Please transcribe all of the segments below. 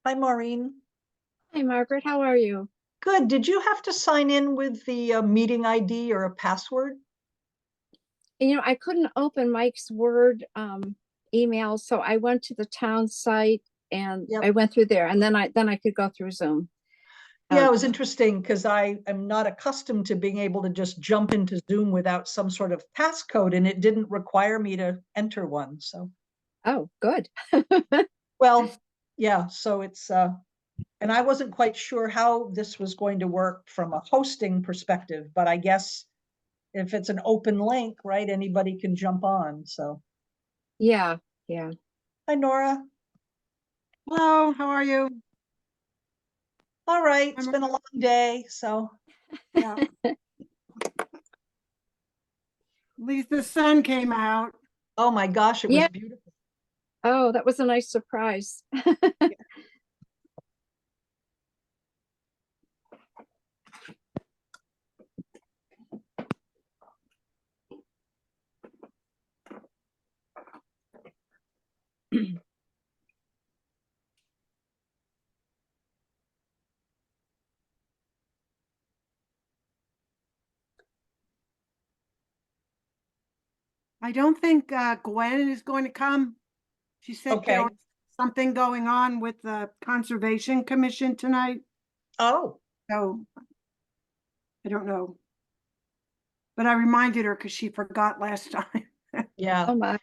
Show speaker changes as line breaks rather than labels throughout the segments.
Hi, Maureen.
Hi, Margaret. How are you?
Good. Did you have to sign in with the meeting ID or a password?
I couldn't open Mike's Word email, so I went to the town site and I
Yep.
went through there, and then I could go through Zoom.
Yeah, it was interesting because I am not accustomed to being able to just jump into Zoom without some sort of passcode, and it didn't require me to enter one. So,
Oh, good.
well, yeah, so and I wasn't quite sure how this was going to work from a hosting perspective, but I guess if it's an open link, right, anybody can jump on. So,
Yeah, yeah.
hi, Nora.
Hello, how are you?
All right, it's
I'm-
been a long day, so.
Yeah. At least the sun came out.
Oh my gosh, it was
Yeah.
beautiful.
Oh, that was a nice surprise.
I don't think Gwen is going to come. She said there
Okay.
was something going on with the Conservation Commission tonight,
Oh,
so I don't know. But I reminded her because she forgot last time.
yeah.
Oh my.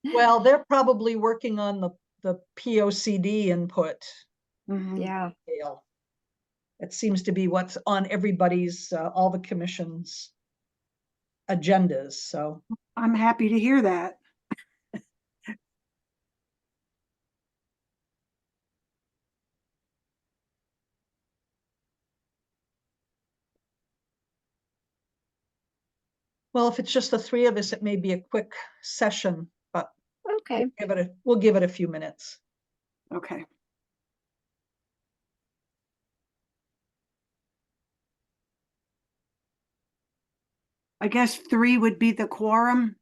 Well, they're probably working on the POCD input.
Mhm.
Yeah.
Dale. It seems to be what's on everybody's, all the commission's agendas. So,
I'm happy to hear that.
well, if it's just the three of us, it may be a quick session, but
Okay.
we'll give it a few minutes.
Okay. I guess 3 would be the quorum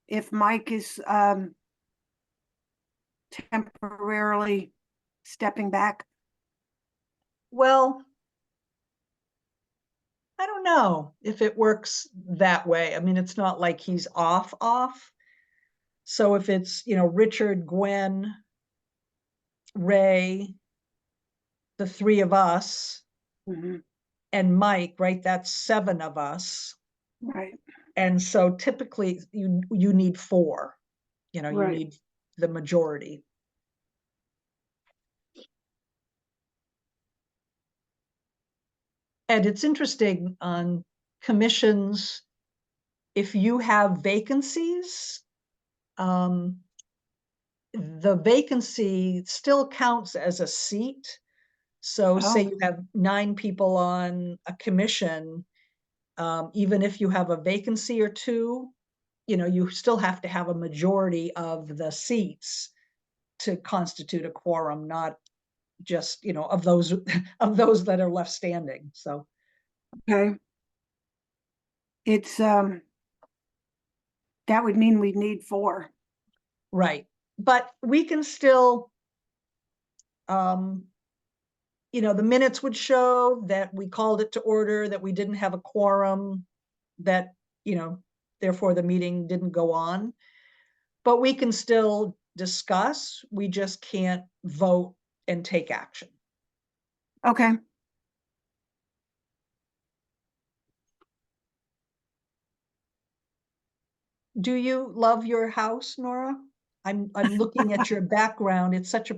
if Mike is temporarily stepping back.
Well, I don't know if it works that way. I mean, it's not like he's off. So if it's, Richard, Gwen, Ray, the three of us,
Mhm.
and Mike, right? That's 7 of us.
Right,
And so typically you need 4, you
right.
need the majority. And it's interesting on commissions, if you have vacancies, the vacancy still counts as a seat. So say
Oh,
you have 9 people on a commission, even if you have a vacancy or 2, you still have to have a majority of the seats to constitute a quorum, not just, of those of those that are left standing. So,
okay. It's that would mean we'd need 4.
right. But we can still, um, the minutes would show that we called it to order, that we didn't have a quorum, that, therefore the meeting didn't go on. But we can still discuss, we just can't vote and take action.
Okay.
Do you love your house, Nora? I'm looking at your background. It's such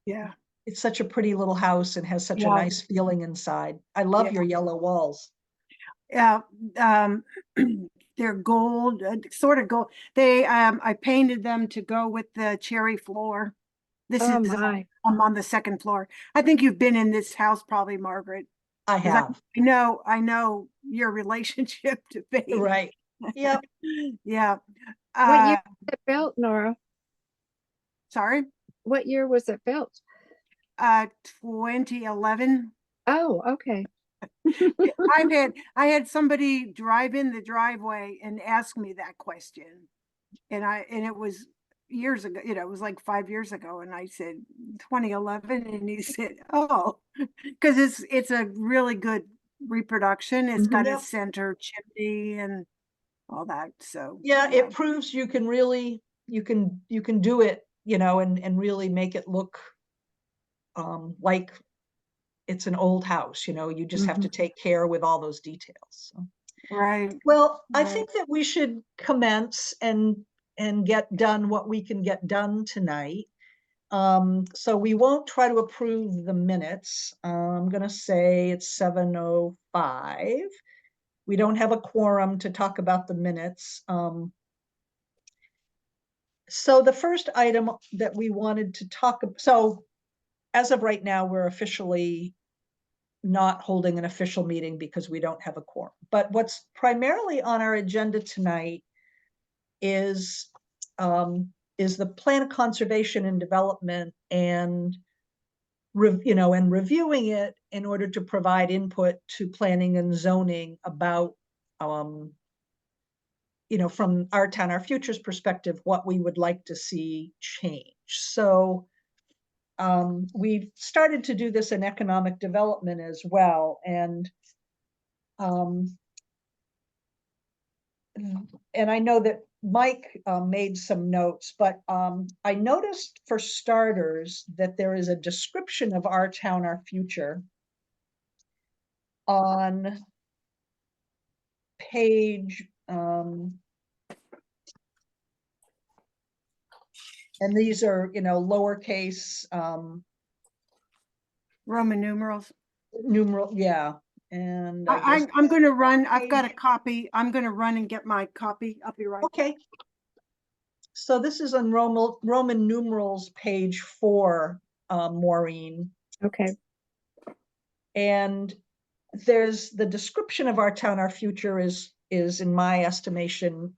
Yeah.
it's such a pretty little house and has such a
Yeah.
nice feeling inside. I love
Yeah.
your yellow walls.
Yeah. They're gold, sort of gold. They I painted them to go with the cherry floor. This
Oh
is
my.
I'm on the 2nd floor. I think you've been in this house probably, Margaret.
I
'Cause
have.
I know your relationship to Faith.
Right. Yep.
Yeah.
What year was it built, Nora?
Sorry.
What year was it built?
2011.
Oh, okay.
I had somebody drive in the driveway and ask me that question. And it was years ago, it was like 5 years ago. And I said 2011. And he said, oh, because it's a really good reproduction. It's got a
Yep.
center chimney and all that. So
Yeah, it proves you can really, you can do it, and really make it look like it's an old house, you just have to take care with all those details. So.
Right.
Well, I
Right.
think that we should commence and get done what we can get done tonight. So we won't try to approve the minutes. I'm gonna say it's 7:05. We don't have a quorum to talk about the minutes. So the first item that we wanted to talk, so as of right now, we're officially not holding an official meeting because we don't have a quorum. But what's primarily on our agenda tonight is the plan of conservation and development and reviewing it in order to provide input to planning and zoning about from our town, our future's perspective, what we would like to see change. So we've started to do this in economic development as well. And I know that Mike made some notes, but I noticed for starters that there is a description of our town, our future on page, and these are, lowercase
Roman numerals.
numeral, yeah. And
I'm going to run. I've got a copy. I'm going to run and get my copy. I'll be right back.
Okay. So this is on Roman numerals, page 4, Maureen.
Okay.
And there's the description of our town, our future is in my estimation,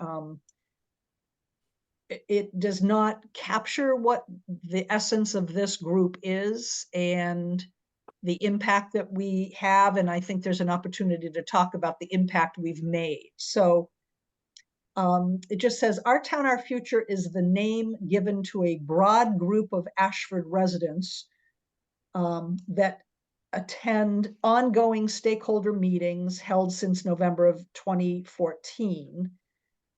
it does not capture what the essence of this group is and the impact that we have. And I think there's an opportunity to talk about the impact we've made. So it just says, our town, our future is the name given to a broad group of Ashford residents that attend ongoing stakeholder meetings held since November of 2014,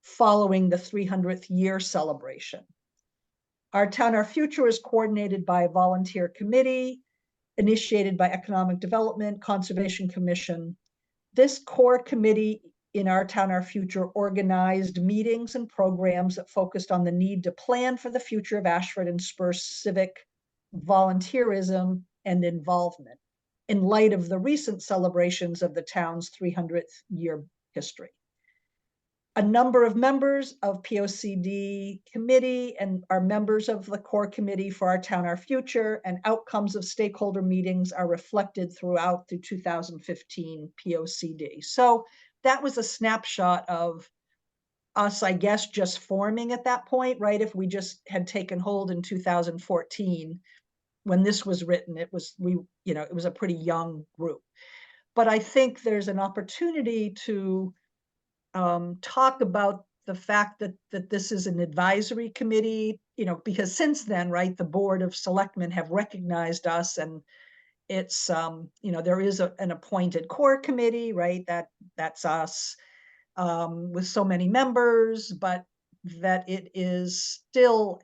following the 300th year celebration. Our town, our future is coordinated by a volunteer committee, initiated by Economic Development, Conservation Commission. This core committee in our town, our future organized meetings and programs that focused on the need to plan for the future of Ashford and spur civic volunteerism and involvement in light of the recent celebrations of the town's 300th year history. A number of members of POCD committee and are members of the core committee for our town, our future, and outcomes of stakeholder meetings are reflected throughout the 2015 POCD. So that was a snapshot of us, I guess, just forming at that point, right? If we just had taken hold in 2014, when this was written, it was a pretty young group. But I think there's an opportunity to talk about the fact that this is an advisory committee, because since then, right, the Board of Selectmen have recognized us, and it's, there is an appointed core committee, right, that's us, with so many members, but that it is still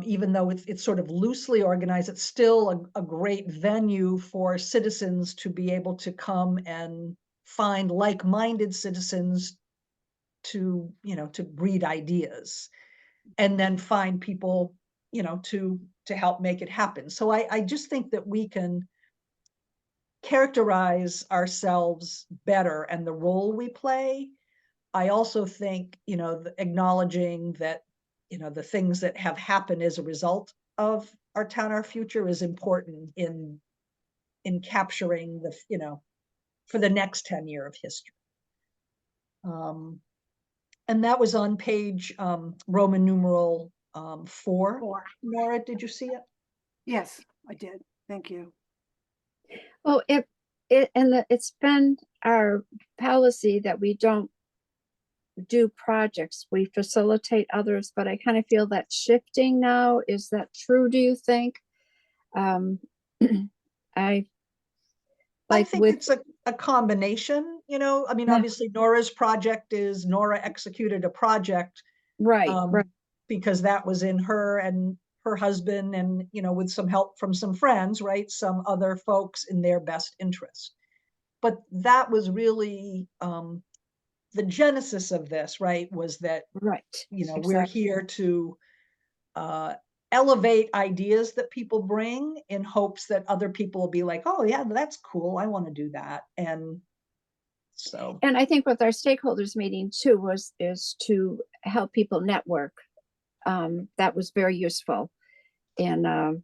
even though it's sort of loosely organized, it's still a great venue for citizens to be able to come and find like-minded citizens to breed ideas, and then find people to help make it happen. So I just think that we can characterize ourselves better and the role we play. I also think acknowledging that the things that have happened as a result of our town, our future is important in capturing for the next 10 year of history. And that was on page Roman numeral 4. Nora, did you see it?
Yes, I did. Thank you.
Well, it's been our policy that we don't do projects. We facilitate others, but I kind of feel that shifting now. Is that true, do you think? I
I
like
think
with,
it's a combination, I mean,
Yeah.
obviously Nora's project is Nora executed a project
right, right,
because that was in her and her husband and, with some help from some friends, right? Some other folks in their best interest. But that was really the genesis of this, right? Was that,
right.
we're
Exactly.
here to uh, elevate ideas that people bring in hopes that other people will be like, oh yeah, that's cool. I want to do that. And so,
And I think with our stakeholders meeting too is to help people network. That was very useful. And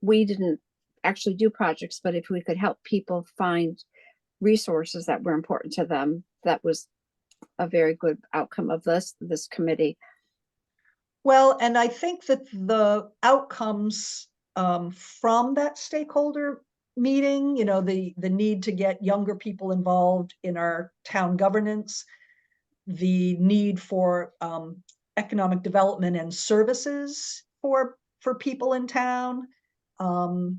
we didn't actually do projects, but if we could help people find resources that were important to them, that was a very good outcome of this committee.
well, and I think that the outcomes from that stakeholder meeting, the need to get younger people involved in our town governance, the need for economic development and services for people in town, um,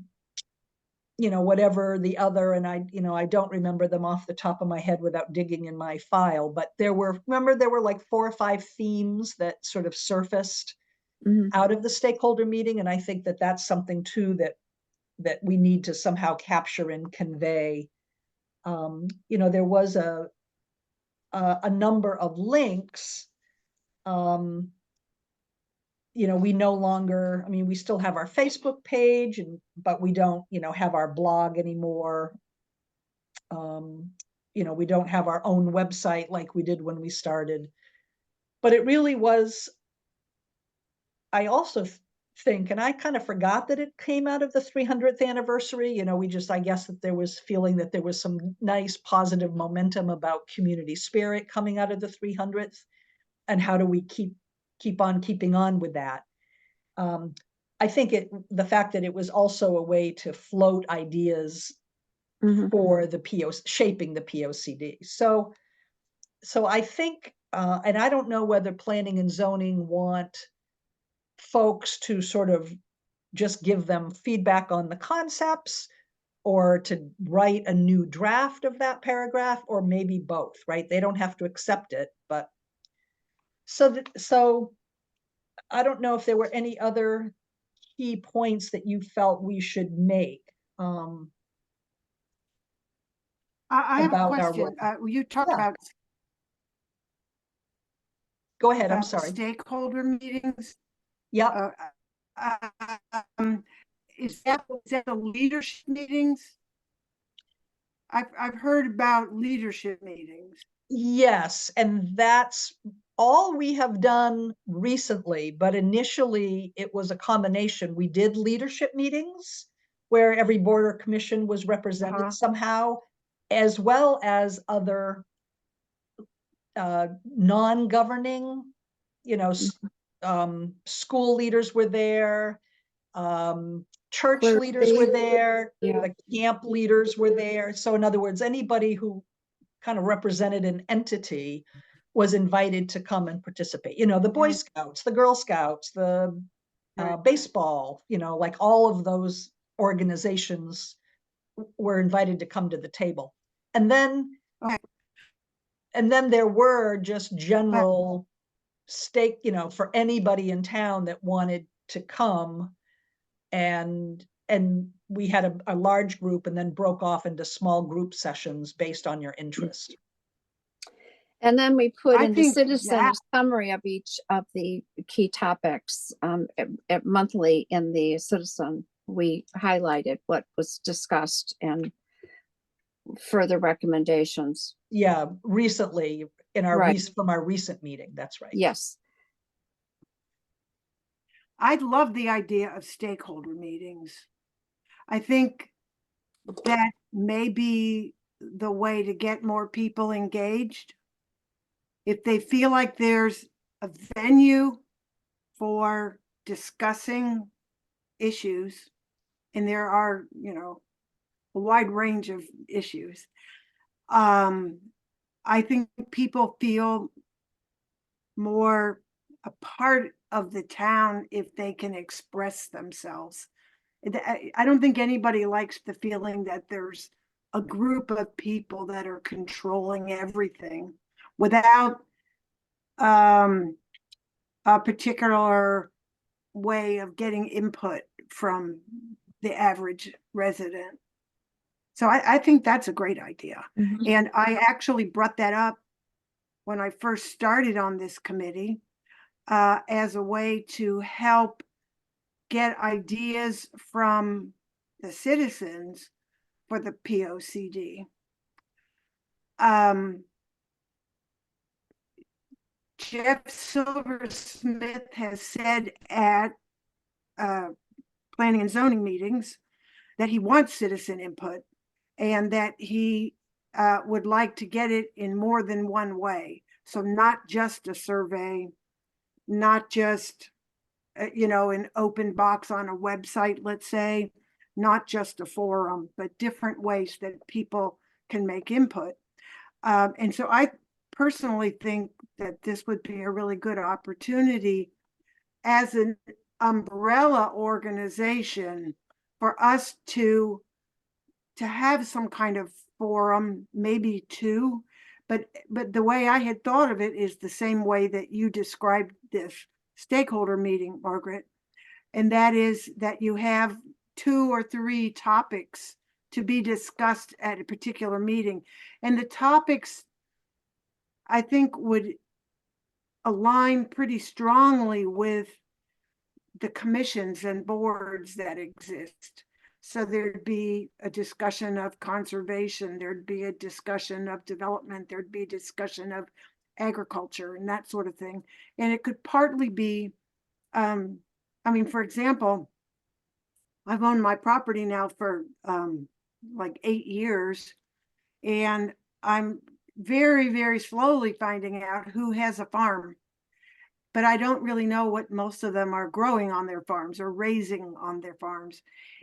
whatever the other, and I don't remember them off the top of my head without digging in my file, but there were like 4 or 5 themes that sort of surfaced
Mhm.
out of the stakeholder meeting. And I think that that's something too that we need to somehow capture and convey. There was a number of links. We no longer, I mean, we still have our Facebook page, but we don't, have our blog anymore. We don't have our own website like we did when we started. But it really was, I also think, and I kind of forgot that it came out of the 300th anniversary. I guess that there was feeling that there was some nice positive momentum about community spirit coming out of the 300th. And how do we keep on keeping on with that? I think the fact that it was also a way to float ideas
Mhm.
for shaping the POCD. So I think, and I don't know whether planning and zoning want folks to sort of just give them feedback on the concepts or to write a new draft of that paragraph, or maybe both, right? They don't have to accept it, but so I don't know if there were any other key points that you felt we should make
I have a
about our work.
question. You talked
Yeah, go ahead. I'm
about
sorry.
stakeholder meetings.
Yep.
Um, is that the leadership meetings? I've heard about leadership meetings.
Yes, and that's all we have done recently, but initially it was a combination. We did leadership meetings where every board or commission was represented somehow, as well as other non-governing, school leaders were there, church leaders were
Clearly,
there,
yeah,
the camp leaders were there. So in other words, anybody who kind of represented an entity was invited to come and participate. The Boy Scouts, the Girl Scouts, the baseball, like all of those organizations were invited to come to the table. And then there were just general for anybody in town that wanted to come, and we had a large group and then broke off into small group sessions based on your interest.
and then we put
I
into
think
citizen
that-
a summary of each of the key topics at monthly in the citizen. We highlighted what was discussed and further recommendations.
Yeah, recently in our
Right.
from our recent meeting. That's right.
Yes.
I love the idea of stakeholder meetings. I think that may be the way to get more people engaged. If they feel like there's a venue for discussing issues, and there are, a wide range of issues, I think people feel more a part of the town if they can express themselves. I don't think anybody likes the feeling that there's a group of people that are controlling everything without a particular way of getting input from the average resident. So I think that's a great idea.
Mhm.
And I actually brought that up when I first started on this committee as a way to help get ideas from the citizens for the POCD. Jeff Silversmith has said at planning and zoning meetings that he wants citizen input and that he would like to get it in more than one way. So not just a survey, not just, an open box on a website, let's say, not just a forum, but different ways that people can make input. And so I personally think that this would be a really good opportunity as an umbrella organization for us to have some kind of forum, maybe two, but the way I had thought of it is the same way that you described this stakeholder meeting, Margaret, and that is that you have 2 or 3 topics to be discussed at a particular meeting, and the topics I think would align pretty strongly with the commissions and boards that exist. So there'd be a discussion of conservation, there'd be a discussion of development, there'd be a discussion of agriculture and that sort of thing. And it could partly be, for example, I've owned my property now for like 8 years, and I'm very, very slowly finding out who has a farm. But I don't really know what most of them are growing on their farms or raising on their farms.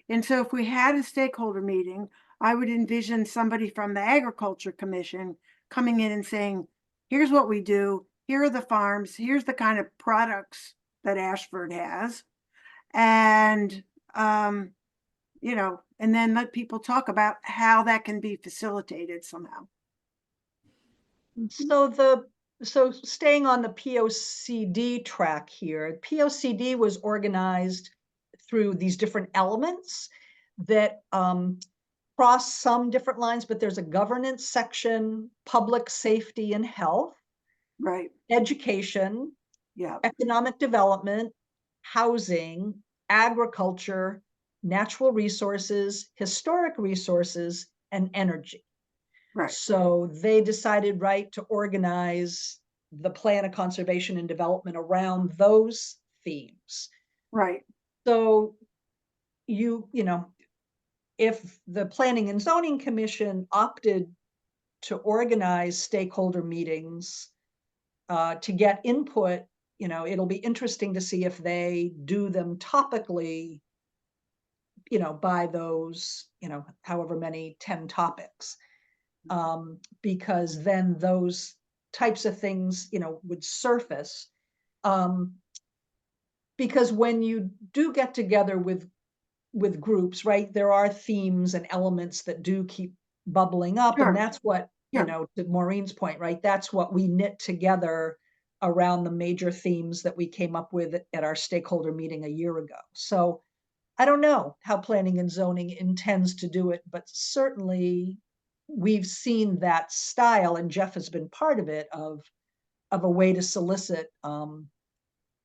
And so if we had a stakeholder meeting, I would envision somebody from the Agriculture Commission coming in and saying, here's what we do, here are the farms, here's the kind of products that Ashford has. And, and then let people talk about how that can be facilitated somehow.
So staying on the POCD track here, POCD was organized through these different elements that cross some different lines, but there's a governance section, public safety and health,
right,
education,
yeah,
economic development, housing, agriculture, natural resources, historic resources, and energy.
right.
So they decided, right, to organize the plan of conservation and development around those themes.
Right.
So if the Planning and Zoning Commission opted to organize stakeholder meetings to get input, it'll be interesting to see if they do them topically, by those, however many 10 topics. Because then those types of things, would surface. Because when you do get together with groups, right, there are themes and elements that do keep bubbling up.
Sure.
And that's what, to Maureen's point, right, that's what we knit together around the major themes that we came up with at our stakeholder meeting a year ago. So I don't know how planning and zoning intends to do it, but certainly we've seen that style, and Jeff has been part of it, of a way to solicit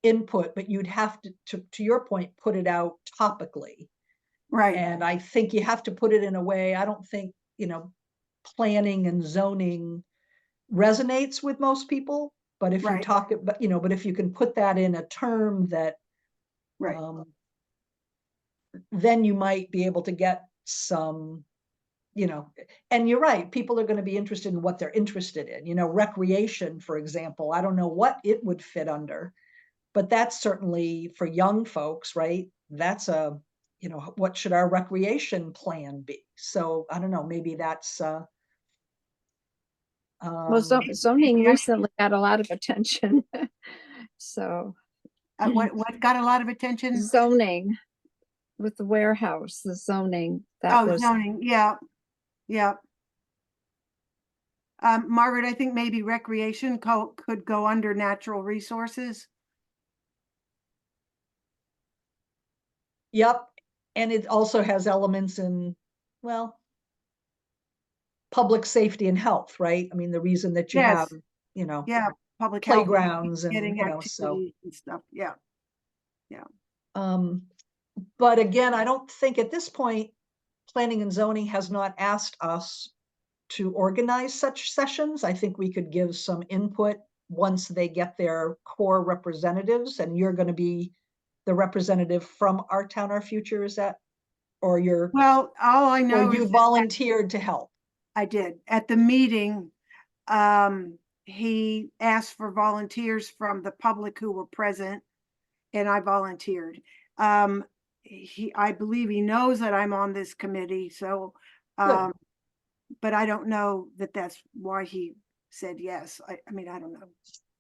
input, but you'd have to your point, put it out topically.
Right.
And I think you have to put it in a way, I don't think, planning and zoning resonates with most people, but if you
Right.
talk, but if you can put that in a term that,
Right.
then you might be able to get some, and you're right, people are going to be interested in what they're interested in. Recreation, for example, I don't know what it would fit under, but that's certainly for young folks, right? That's what should our recreation plan be? So I don't know, maybe that's
Well, zoning
maybe I-
recently got a lot of attention. So
what got a lot of attention?
zoning with the warehouse, the zoning, that
Oh,
was,
zoning, yeah, yeah. Margaret, I think maybe recreation could go under natural resources.
Yep. And it also has elements in, well, public safety and health, right? I mean, the reason that you have,
Yes,
you know,
yeah, public health,
playgrounds and,
getting
you know, so.
activities and stuff, yeah.
Um, but again, I don't think at this point, planning and zoning has not asked us to organize such sessions. I think we could give some input once they get their core representatives, and you're going to be the representative from Our Town, Our Future, is that? Or you're,
Well, all I know
or you
is that
volunteered to help?
I did. At the meeting, he asked for volunteers from the public who were present, and I volunteered. I believe he knows that I'm on this committee, so,
Good.
but I don't know that that's why he said yes. I mean, I don't know.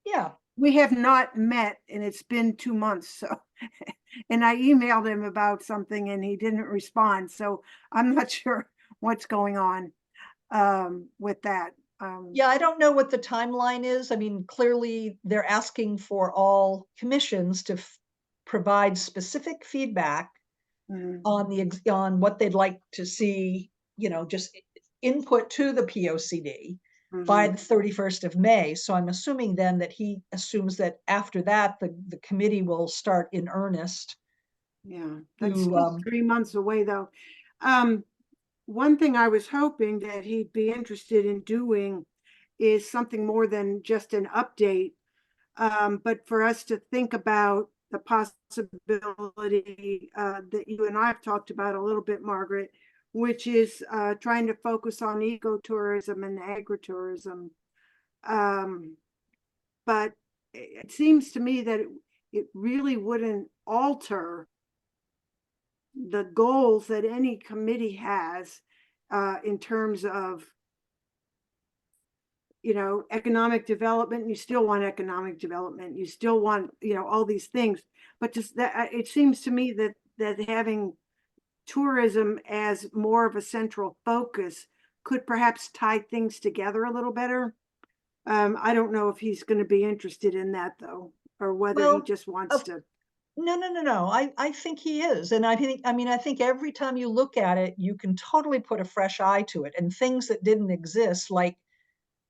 Yeah.
We have not met and it's been 2 months, so, and I emailed him about something and he didn't respond, so I'm not sure what's going on, with that.
Yeah, I don't know what the timeline is. I mean, clearly they're asking for all commissions to provide specific feedback
mhm,
on what they'd like to see, you know, just input to the POCD by
mhm.
the 31st of May. So I'm assuming then that he assumes that after that, the committee will start in earnest
Yeah, that's
to,
still 3 months away though. One thing I was hoping that he'd be interested in doing is something more than just an update. But for us to think about the possibility that you and I have talked about a little bit, Margaret, which is trying to focus on ecotourism and agritourism. But it seems to me that it really wouldn't alter the goals that any committee has in terms of, you know, economic development. You still want economic development, you still want, you know, all these things, but just that it seems to me that having tourism as more of a central focus could perhaps tie things together a little better. I don't know if he's going to be interested in that though, or whether he
well,
just wants to.
no. I think he is. And I think every time you look at it, you can totally put a fresh eye to it, and things that didn't exist, like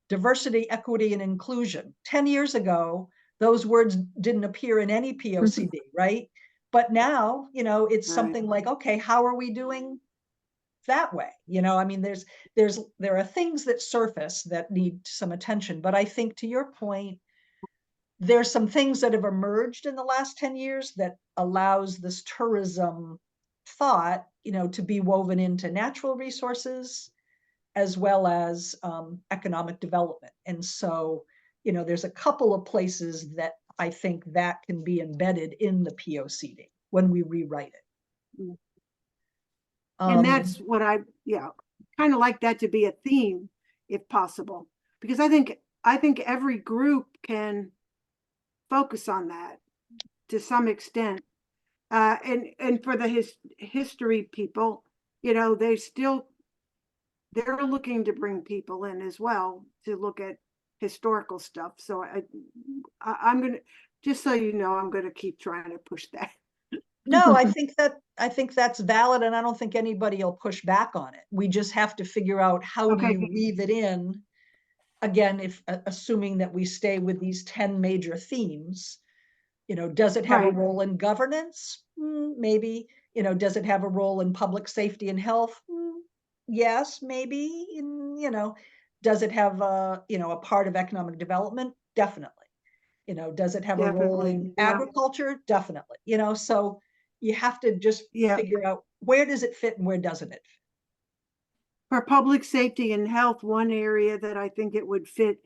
diversity, equity, and inclusion. 10 years ago, those words didn't appear in any POCD, right? But now, you know, it's
Right.
something like, okay, how are we doing that way? You know, I mean, there are things that surface that need some attention, but I think to your point, there's some things that have emerged in the last 10 years that allows this tourism thought, you know, to be woven into natural resources as well as economic development. And so, you know, there's a couple of places that I think that can be embedded in the POCD when we rewrite it.
Mm. And that's
Um,
what yeah, kind of like that to be a theme if possible, because I think every group can focus on that to some extent. And for the history people, you know, they're looking to bring people in as well to look at historical stuff. So I'm gonna, just so you know, I'm gonna keep trying to push that.
no, I think that's valid, and I don't think anybody will push back on it. We just have to figure out how do
Okay,
you weave it in. Again, if assuming that we stay with these 10 major themes, you know, does it have a
right,
role in governance? Maybe. You know, does it have a role in public safety and health? Yes, maybe. You know, does it have a, you know, a part of economic development? Definitely. You know, does it have a role
definitely,
in
yeah,
agriculture? Definitely. You know, so you have to just
yeah.
figure out where does it fit and where doesn't it fit.
For public safety and health, one area that I think it would fit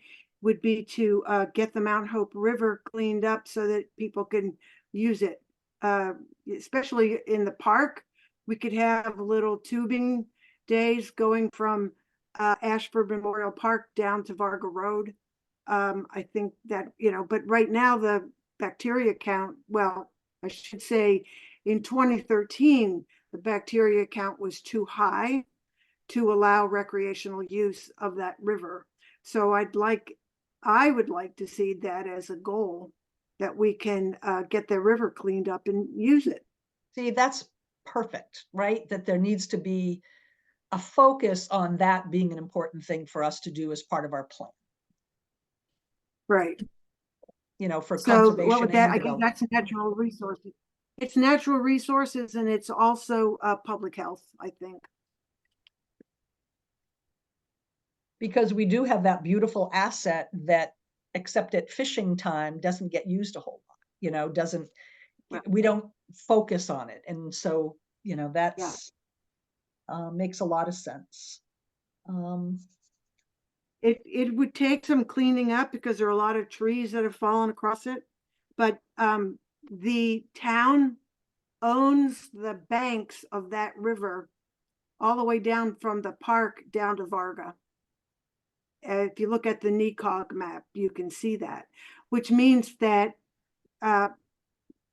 would be to get the Mount Hope River cleaned up so that people can use it, uh, especially in the park. We could have little tubing days going from Ashford Memorial Park down to Varga Road. I think that, you know, but right now the bacteria count, well, I should say in 2013, the bacteria count was too high to allow recreational use of that river. So I would like to see that as a goal, that we can get the river cleaned up and use it.
See, that's perfect, right? That there needs to be a focus on that being an important thing for us to do as part of our plan,
Right.
you know, for
So what
conservation
would that,
and
I guess
development.
that's natural resources. It's natural resources and it's also public health, I think.
Because we do have that beautiful asset that, except at fishing time, doesn't get used a whole lot, you know, doesn't,
Right.
we don't focus on it. And so, you know, that's makes a lot of sense.
It would take some cleaning up because there are a lot of trees that have fallen across it. But the town owns the banks of that river all the way down from the park down to Varga. If you look at the NECOG map, you can see that, which means that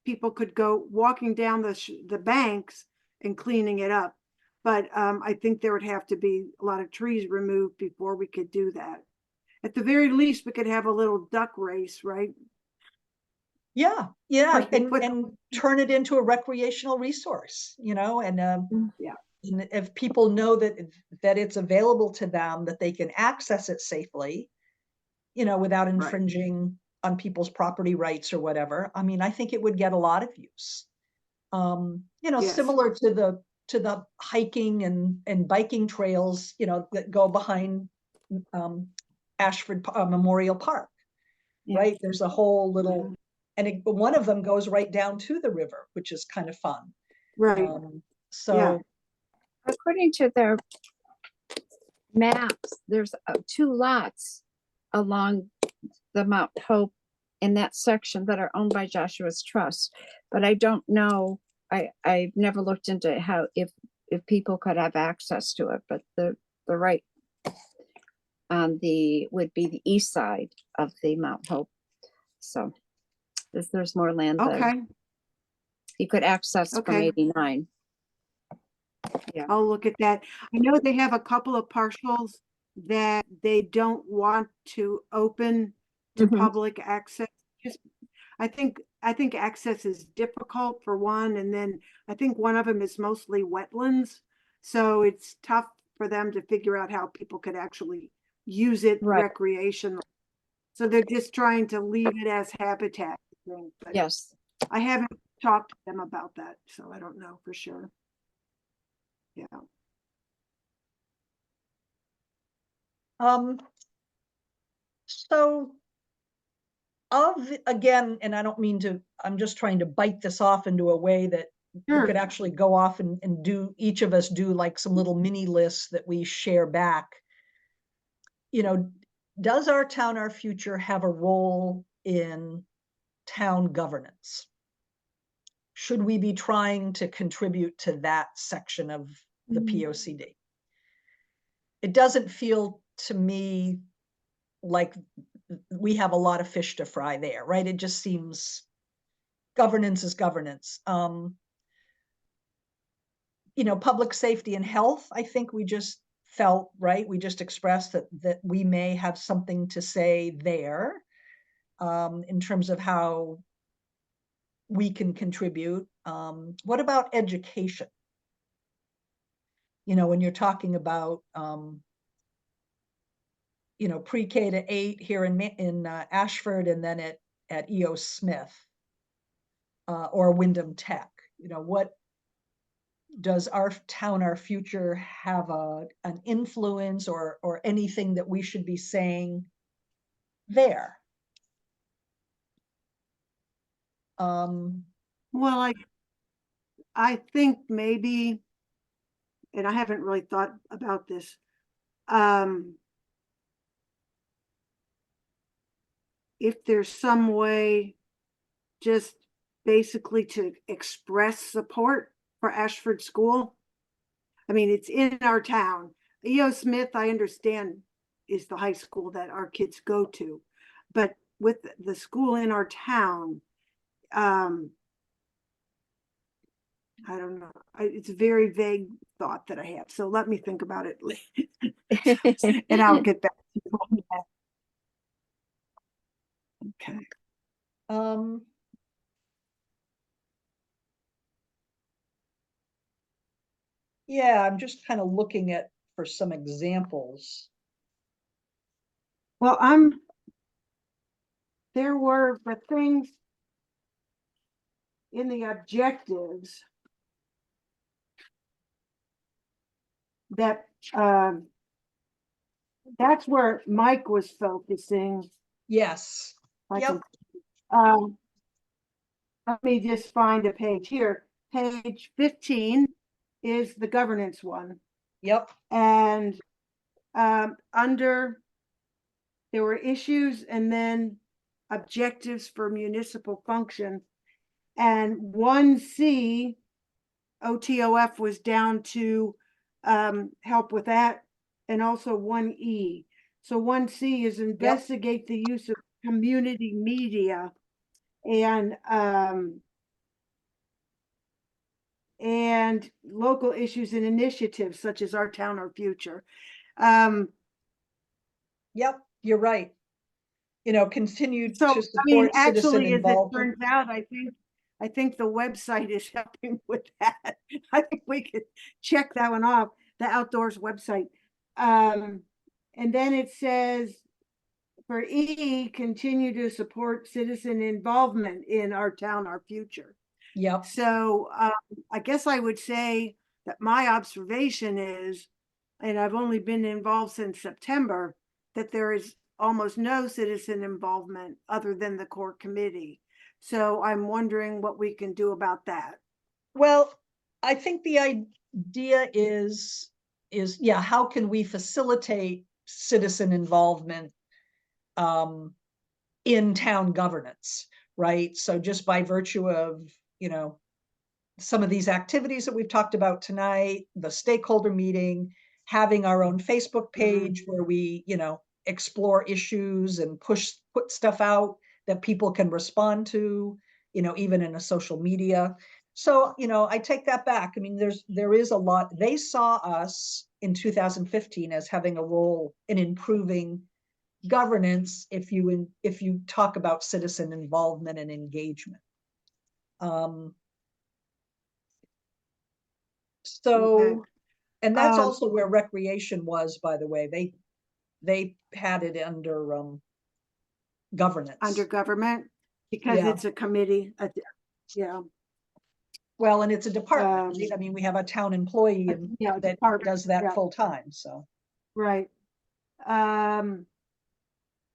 people could go walking down the banks and cleaning it up. But I think there would have to be a lot of trees removed before we could do that. At the very least, we could have a little duck race, right?
Yeah, and turn it into a recreational resource, you know, and
Yeah.
and if people know that it's available to them, that they can access it safely, you know, without infringing on people's property rights or whatever. I mean, I think it would get a lot of use. You know,
Yes.
similar to the hiking and biking trails, you know, that go behind Ashford Memorial Park,
Yeah.
right? There's a whole little,
Yeah.
and one of them goes right down to the river, which is kind of fun.
Right.
So
According to their maps, there's 2 lots along the Mount Hope in that section that are owned by Joshua's Trust. But I don't know, I've never looked into how, if people could have access to it, but the right on the, would be the east side of the Mount Hope. So there's more land there.
Okay.
You could access from
Okay.
89. Yeah.
I'll look at that. I know they have a couple of parcels that they don't want to open to
Mhm.
public access. Just, I think access is difficult for one, and then I think one of them is mostly wetlands. So it's tough for them to figure out how people could actually use it
Right.
recreationally. So they're just trying to leave it as habitat, I think. But
Yes.
I haven't talked to them about that, so I don't know for sure. Yeah.
So again, and I don't mean to, I'm just trying to bite this off into a way that we
Sure.
could actually go off and do, each of us do like some little mini lists that we share back. You know, does our town, our future have a role in town governance? Should we be trying to contribute to that section of the POCD? It doesn't feel to me like we have a lot of fish to fry there, right? It just seems governance is governance. You know, public safety and health, I think we just felt, right? We just expressed that we may have something to say there in terms of how we can contribute. What about education? You know, when you're talking about you know, pre-K to 8 here in Ashford, and then at E.O. Smith or Wyndham Tech. You know, what does our town, our future have an influence or anything that we should be saying there?
Well, I think maybe, and I haven't really thought about this. If there's some way just basically to express support for Ashford School. I mean, it's in our town, E.O. Smith, I understand, is the high school that our kids go to, but with the school in our town, I don't know. It's a very vague thought that I have. So let me think about it, and I'll get back to you on that. Okay.
Yeah, I'm just kind of looking at for some examples.
Well, there were the things in the objectives that that's where Mike was focusing.
Yes.
I
Yep.
can, let me just find a page here. Page 15 is the governance one.
Yep.
And under, there were issues and then objectives for municipal function. And 1C, OTOF was down to help with that. And also 1E. So 1C is investigate the use of community media and local issues and initiatives such as Our Town, Our Future.
Yep, you're right. You know, continue
So,
to support citizen
actually, as it
involvement.
turns out, I think the website is helping with that. I think we could check that one off, the outdoors website. And then it says, for E, continue to support citizen involvement in Our Town, Our Future.
Yep.
So I guess I would say that my observation is, and I've only been involved since September, that there is almost no citizen involvement other than the core committee. So I'm wondering what we can do about that.
Well, I think the idea is, yeah, how can we facilitate citizen involvement in town governance, right? So just by virtue of, you know, some of these activities that we've talked about tonight, the stakeholder meeting, having our own Facebook page where we, you know, explore issues and put stuff out that people can respond to, you know, even in a social media. So, you know, I take that back. I mean, there is a lot. They saw us in 2015 as having a role in improving governance if you talk about citizen involvement and engagement. So,
Okay.
and that's also where recreation was, by the way. They had it under governance.
Under government, because it's a committee. Yeah.
Well, and it's a department. I mean, we have a town employee that does that full time. So
right.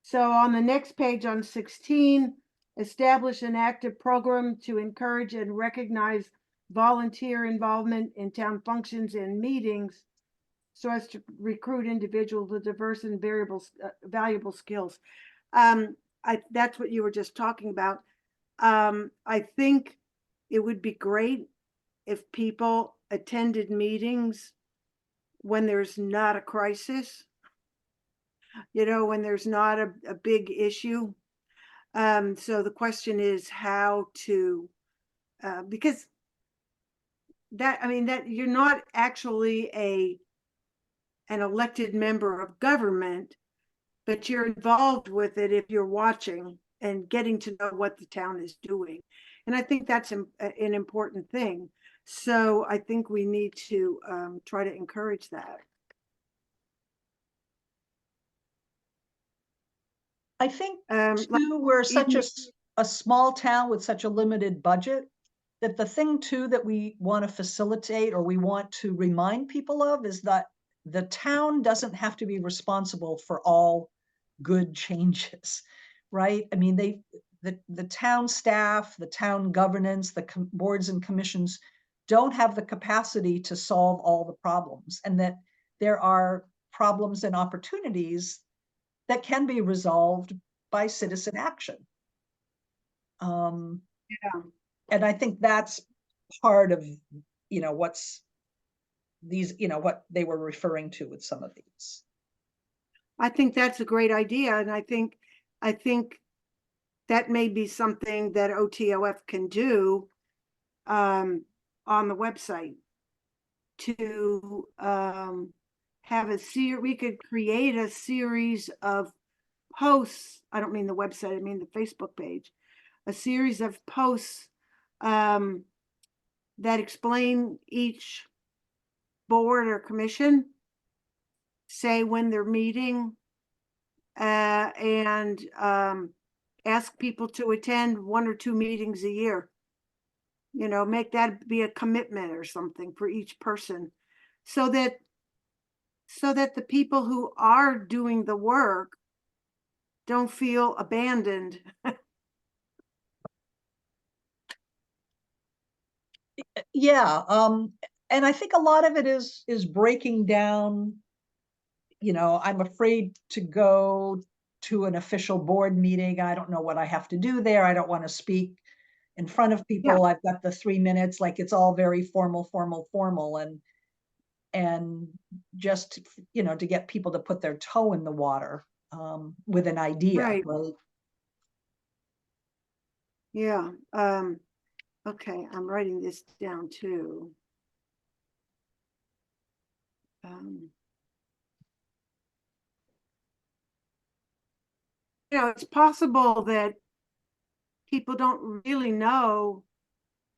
So on the next page on 16, establish an active program to encourage and recognize volunteer involvement in town functions and meetings so as to recruit individuals with diverse and valuable skills. That's what you were just talking about. I think it would be great if people attended meetings when there's not a crisis, you know, when there's not a big issue. So the question is how to, because that, I mean, that you're not actually an elected member of government, but you're involved with it if you're watching and getting to know what the town is doing. And I think that's an important thing. So I think we need to try to encourage that.
I think too, we're such a small town with such a limited budget that the thing too that we want to facilitate or we want to remind people of is that the town doesn't have to be responsible for all good changes, right? I mean, the town staff, the town governance, the boards and commissions don't have the capacity to solve all the problems, and that there are problems and opportunities that can be resolved by citizen action. And I think that's part of, you know, what's these, what they were referring to with some of these.
I think that's a great idea, and I think that may be something that OTOF can do on the website to have we could create a series of posts. I don't mean the website, I mean the Facebook page, a series of posts that explain each board or commission, say when they're meeting, and ask people to attend 1 or 2 meetings a year. Make that be a commitment or something for each person, so that the people who are doing the work don't feel abandoned.
Yeah. And I think a lot of it is breaking down, I'm afraid to go to an official board meeting. I don't know what I have to do there. I don't want to speak in front of people. I've got the 3 minutes, like it's all very formal, and just, to get people to put their toe in the water with an idea,
Right.
right?
Yeah. Okay, I'm writing this down too. It's possible that people don't really know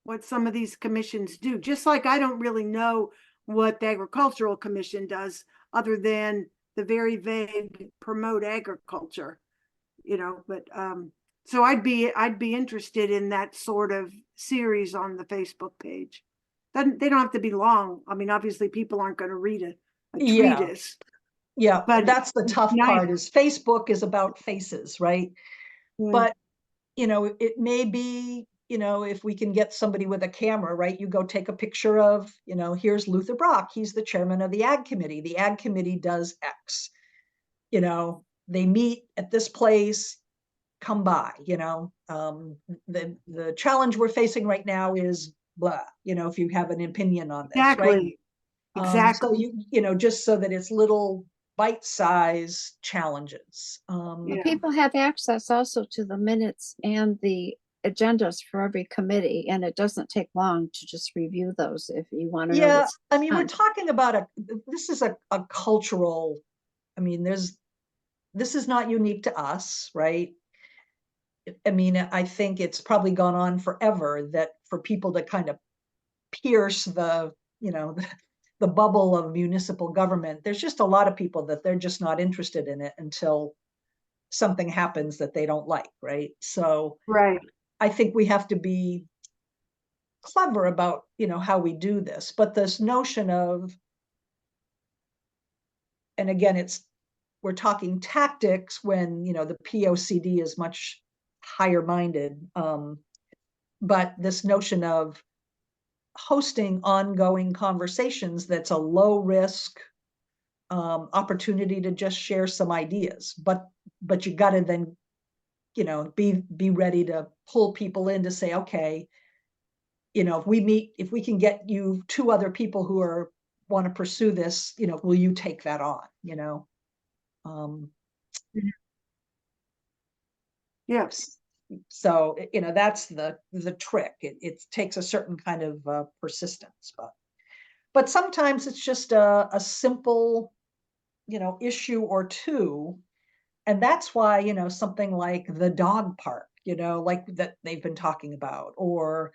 what some of these commissions do, just like I don't really know what the Agricultural Commission does, other than the very vague promote agriculture, but so I'd be interested in that sort of series on the Facebook page. They don't have to be long. I mean, obviously people aren't going to read a treatise.
Yeah,
but
that's the tough part, is Facebook is about faces, right? But it may be, if we can get somebody with a camera, right? You go take a picture of, here's Luther Brock. He's the chairman of the Ag Committee. The Ag Committee does X. They meet at this place, come by, the challenge we're facing right now is blah, if you have an opinion on this, right?
Exactly.
So just so that it's little bite-size challenges.
People have access also to the minutes and the agendas for every committee, and it doesn't take long to just review those if you want to know what's
I mean,
on.
we're talking about this is a cultural, I mean, this is not unique to us, right? I mean, I think it's probably gone on forever that for people to kind of pierce the, the bubble of municipal government, there's just a lot of people that they're just not interested in it until something happens that they don't like, right? So
Right.
I think we have to be clever about, how we do this. But this notion of, and again, we're talking tactics when, the POCD is much higher minded. But this notion of hosting ongoing conversations, that's a low risk opportunity to just share some ideas, but you got to then, be ready to pull people in to say, okay, if we can get you 2 other people who want to pursue this, will you take that on?
Yes.
So that's the trick. It takes a certain kind of persistence, but sometimes it's just a simple issue or two. And that's why something like the dog park, like that they've been talking about, or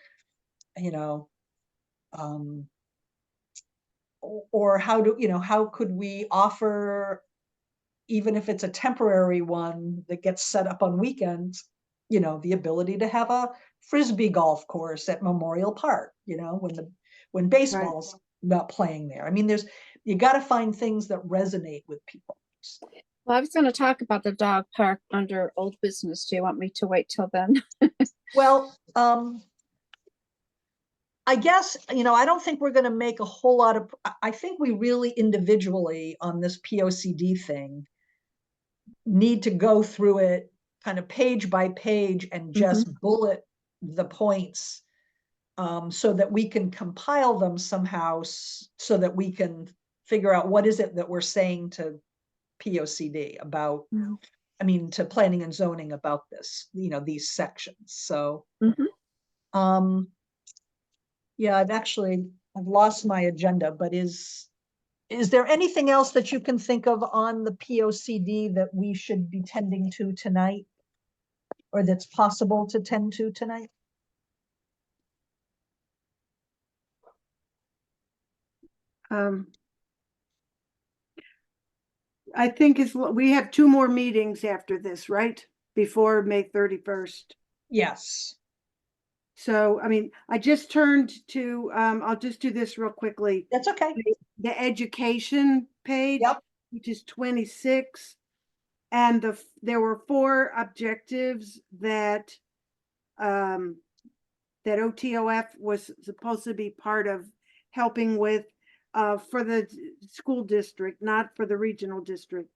or how could we offer, even if it's a temporary one that gets set up on weekends, the ability to have a frisbee golf course at Memorial Park, when baseball's not playing there. I mean, you got to find things that resonate with people.
Well, I was going to talk about the dog park under old business. Do you want me to wait till then?
Well, I guess, I don't think we're going to make a whole lot of, I think we really individually on this POCD thing need to go through it kind of page by page and just bullet the points so that we can compile them somehow so that we can figure out what is it that we're saying to POCD about,
Mhm.
I mean, to planning and zoning about this, these sections. So,
Mhm.
yeah, I've lost my agenda, but is there anything else that you can think of on the POCD that we should be tending to tonight? Or that's possible to tend to tonight?
I think we have 2 more meetings after this, right? Before May 31st.
Yes.
So, I mean, I just turned to, I'll just do this real quickly.
That's okay.
The education page,
Yep.
which is 26. And there were 4 objectives that that OTOF was supposed to be part of helping with for the school district, not for the regional district.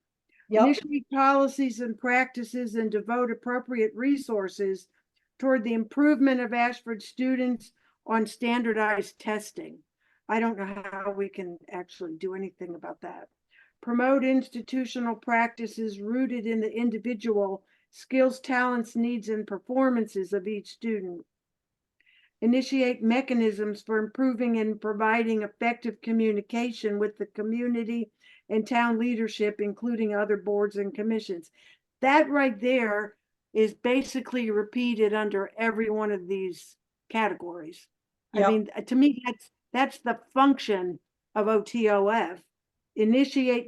Yep.
Initiate policies and practices and devote appropriate resources toward the improvement of Ashford students on standardized testing. I don't know how we can actually do anything about that. Promote institutional practices rooted in the individual skills, talents, needs, and performances of each student. Initiate mechanisms for improving and providing effective communication with the community and town leadership, including other boards and commissions. That right there is basically repeated under every one of these categories.
Yep.
I mean, to me, that's the function of OTOF. Initiate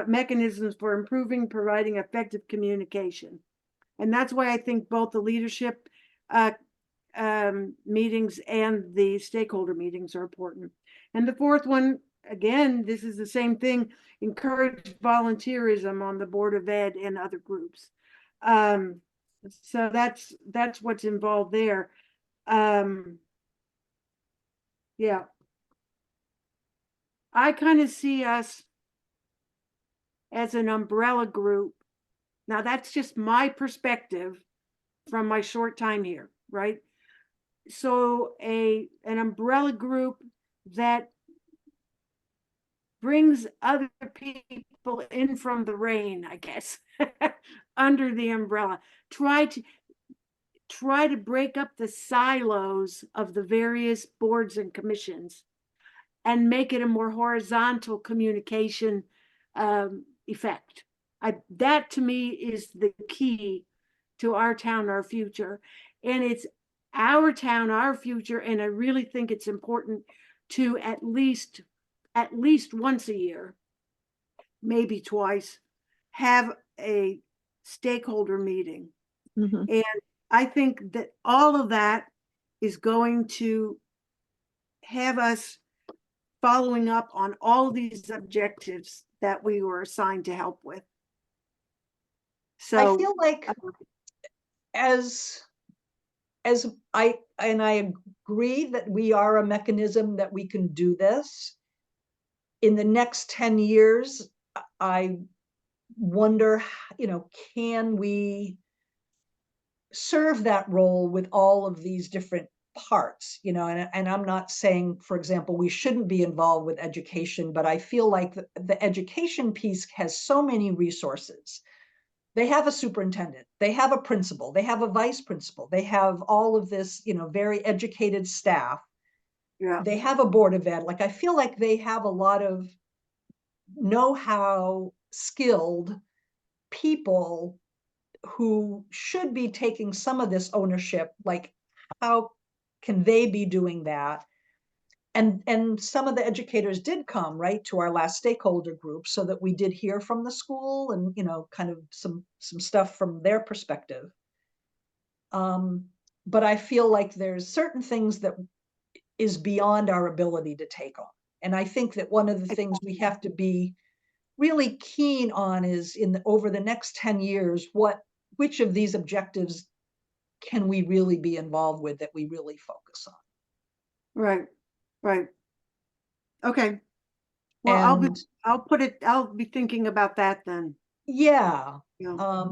mechanisms for improving, providing effective communication. And that's why I think both the leadership meetings and the stakeholder meetings are important. And the 4th one, again, this is the same thing, encourage volunteerism on the Board of Ed and other groups. So that's what's involved there. Yeah. I kind of see us as an umbrella group. Now that's just my perspective from my short time here, right? So an umbrella group that brings other people in from the rain, I guess, under the umbrella. Try to break up the silos of the various boards and commissions and make it a more horizontal communication effect. That to me is the key to our town, our future. And it's our town, our future. And I really think it's important to at least once a year, maybe twice, have a stakeholder meeting.
Mhm.
And I think that all of that is going to have us following up on all these objectives that we were assigned to help with. So
I feel like as I agree that we are a mechanism that we can do this. In the next 10 years, I wonder, can we serve that role with all of these different parts, and I'm not saying, for example, we shouldn't be involved with education, but I feel like the education piece has so many resources. They have a superintendent, they have a principal, they have a vice principal, they have all of this, very educated staff.
yeah,
They have a board of ed. Like, I feel like they have a lot of know-how, skilled people who should be taking some of this ownership. Like, how can they be doing that? And some of the educators did come, right, to our last stakeholder group, so that we did hear from the school and, kind of some stuff from their perspective. But I feel like there's certain things that is beyond our ability to take on. And I think that one of the things we have to be really keen on is over the next 10 years, which of these objectives can we really be involved with, that we really focus on.
right. Okay. Well,
And
I'll be thinking about that then.
yeah.
Yeah.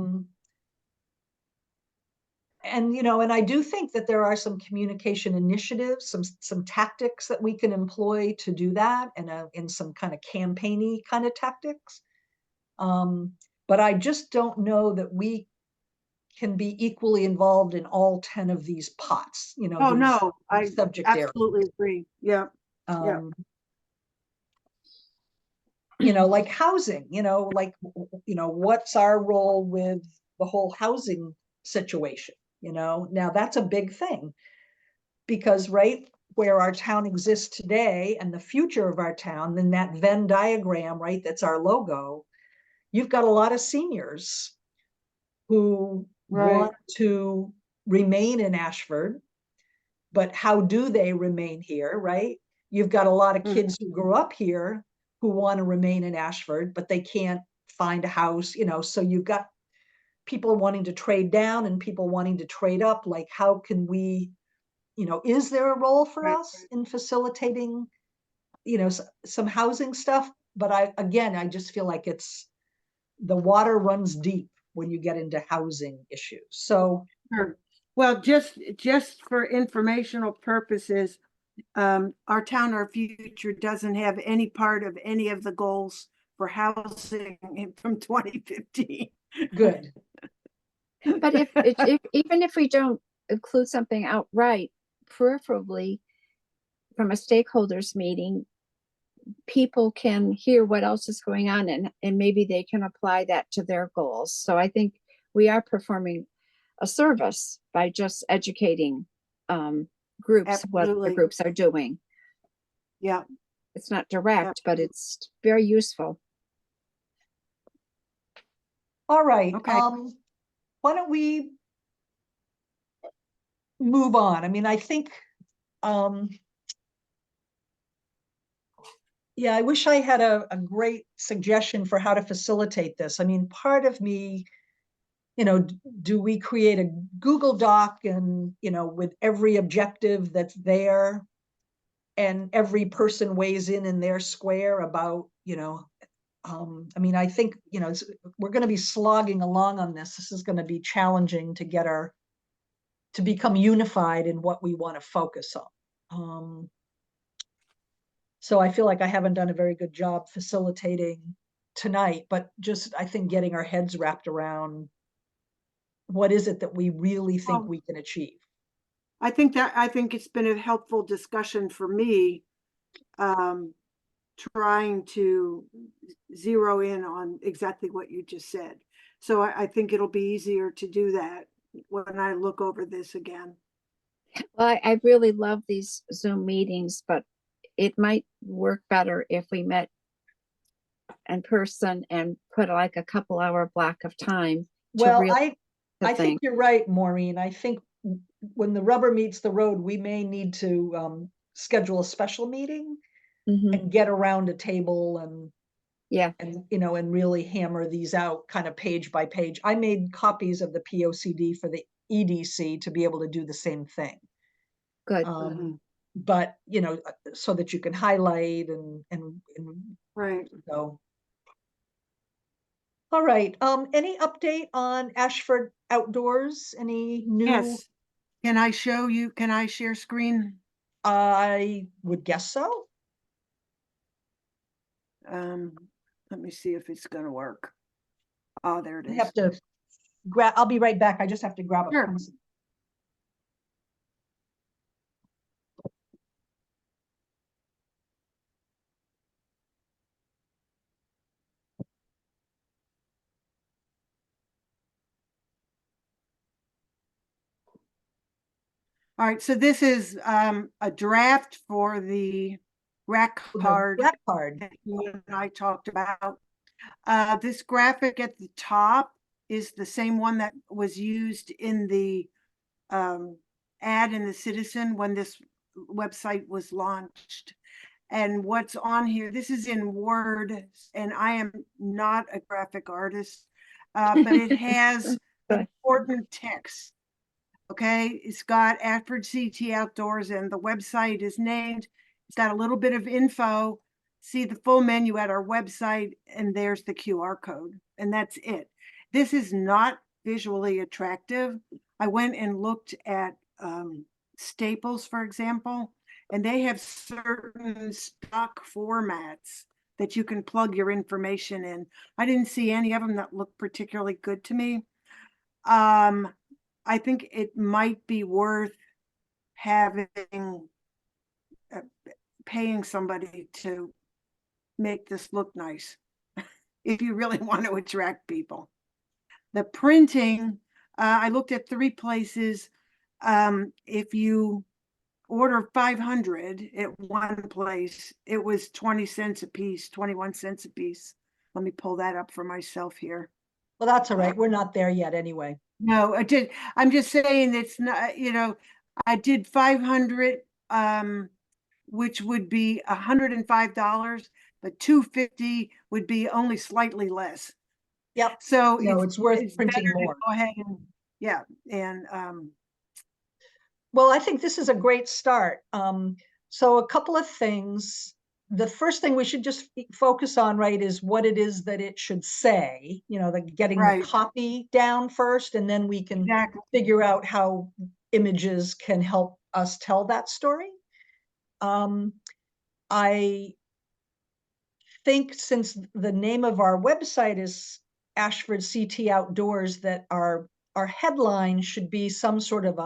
And, and I do think that there are some communication initiatives, some tactics that we can employ to do that, and in some kind of campaigny kind of tactics. But I just don't know that we can be equally involved in all 10 of these pots,
Oh,
these
no, I
subject areas.
absolutely agree. Yeah. Yeah.
Like housing, what's our role with the whole housing situation? Now that's a big thing, because right where our town exists today and the future of our town, then that Venn diagram, right, that's our logo, you've got a lot of seniors who
Right.
want to remain in Ashford, but how do they remain here, right? You've got a lot of kids who grew up here who want to remain in Ashford, but they can't find a house, so you've got people wanting to trade down and people wanting to trade up. Like, how can we, is there a role for
Right.
us in facilitating, some housing stuff? But I just feel like the water runs deep when you get into housing issues. So,
Sure. Well, just for informational purposes, our town, our future doesn't have any part of any of the goals for housing from 2015.
good.
But even if we don't include something outright, preferably from a stakeholders meeting, people can hear what else is going on, and maybe they can apply that to their goals. So I think we are performing a service by just educating groups what the
Absolutely.
groups are doing.
Yeah.
It's not direct, but it's very useful.
All right.
Okay.
Why don't we move on? I mean, I think, yeah, I wish I had a great suggestion for how to facilitate this. I mean, part of me, do we create a Google Doc and, with every objective that's there, and every person weighs in their square about, I mean, I think, we're going to be slogging along on this. This is going to be challenging to become unified in what we want to focus on. So I feel like I haven't done a very good job facilitating tonight, but just, I think, getting our heads wrapped around what is it that we really think we can achieve.
I think it's been a helpful discussion for me, trying to zero in on exactly what you just said. So I think it'll be easier to do that when I look over this again.
Well, I really love these Zoom meetings, but it might work better if we met in person and put like a couple hour block of time.
Well, I
think
think you're right, Maureen. I think when the rubber meets the road, we may need to schedule a special meeting and get around a table and and really hammer these out kind of page by page. I made copies of the POCD for the EDC to be able to do the same thing.
Good.
But so that you can highlight and
Right.
so. All right. Any update on Ashford Outdoors? Any new?
Yes. Can I show you? Can I share screen?
I would guess so.
Let me see if it's gonna work. Oh, there it
I
is.
have to grab. I'll be right back. I just have to grab a
Sure.
pencil.
All right, so this is a draft for the rack card
Rack card.
that you and I talked about. This graphic at the top is the same one that was used in the ad in the Citizen when this website was launched. And what's on here, this is in Word, and I am not a graphic artist, but it has important text. Okay, it's got Ashford CT Outdoors and the website is named. It's got a little bit of info. See the full menu at our website, and there's the QR code, and that's it. This is not visually attractive. I went and looked at Staples, for example, and they have certain stock formats that you can plug your information in. I didn't see any of them that looked particularly good to me. I think it might be worth having paying somebody to make this look nice if you really want to attract people. The printing, I looked at 3 places. If you order 500 at one place, it was 20 cents a piece, 21 cents a piece. Let me pull that up for myself here.
Well, that's all right. We're not there yet anyway.
No, I'm just saying it's not, you know, I did 500, which would be $105, but 250 would be only slightly less.
Yep.
So
No, it's worth
it's
printing
better to
more.
go ahead and, yeah, and
Well, I think this is a great start. So a couple of things. The first thing we should just focus on, right, is what it is that it should say, you know, getting the
Right.
copy down first, and then we can
exactly.
figure out how images can help us tell that story. I think since the name of our website is Ashford CT Outdoors, that our headline should be some sort of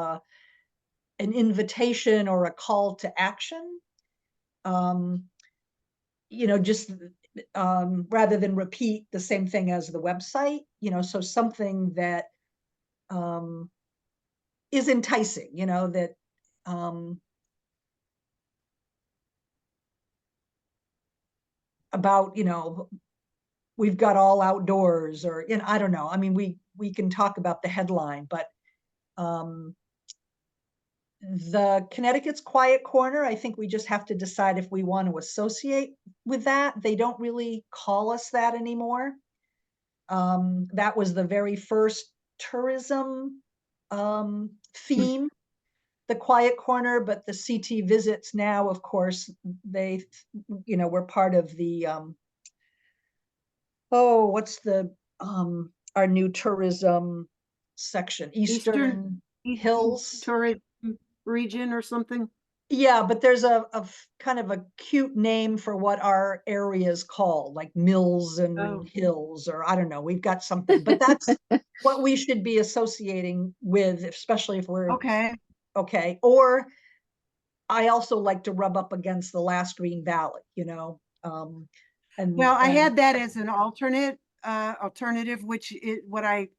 an invitation or a call to action. You know, just rather than repeat the same thing as the website, you know, so something that is enticing, you know, that about, you know, we've got all outdoors, or, you know, I don't know. I mean, we can talk about the headline, but the Connecticut's Quiet Corner, I think we just have to decide if we want to associate with that. They don't really call us that anymore. That was the very first tourism theme, the Quiet Corner, but the CT visits now, of course, they, you know, were part of the, oh, what's the, our new tourism section, Eastern Hills.
Tourism region or something.
Yeah, but there's a kind of a cute name for what our area is called, like Mills and Hills, or I don't know, we've got something, but that's what we should be associating with, especially if we're
Okay.
okay. Or I also like to rub up against the Last Green Valley, you know.
Well, I had that as an alternative, which is what I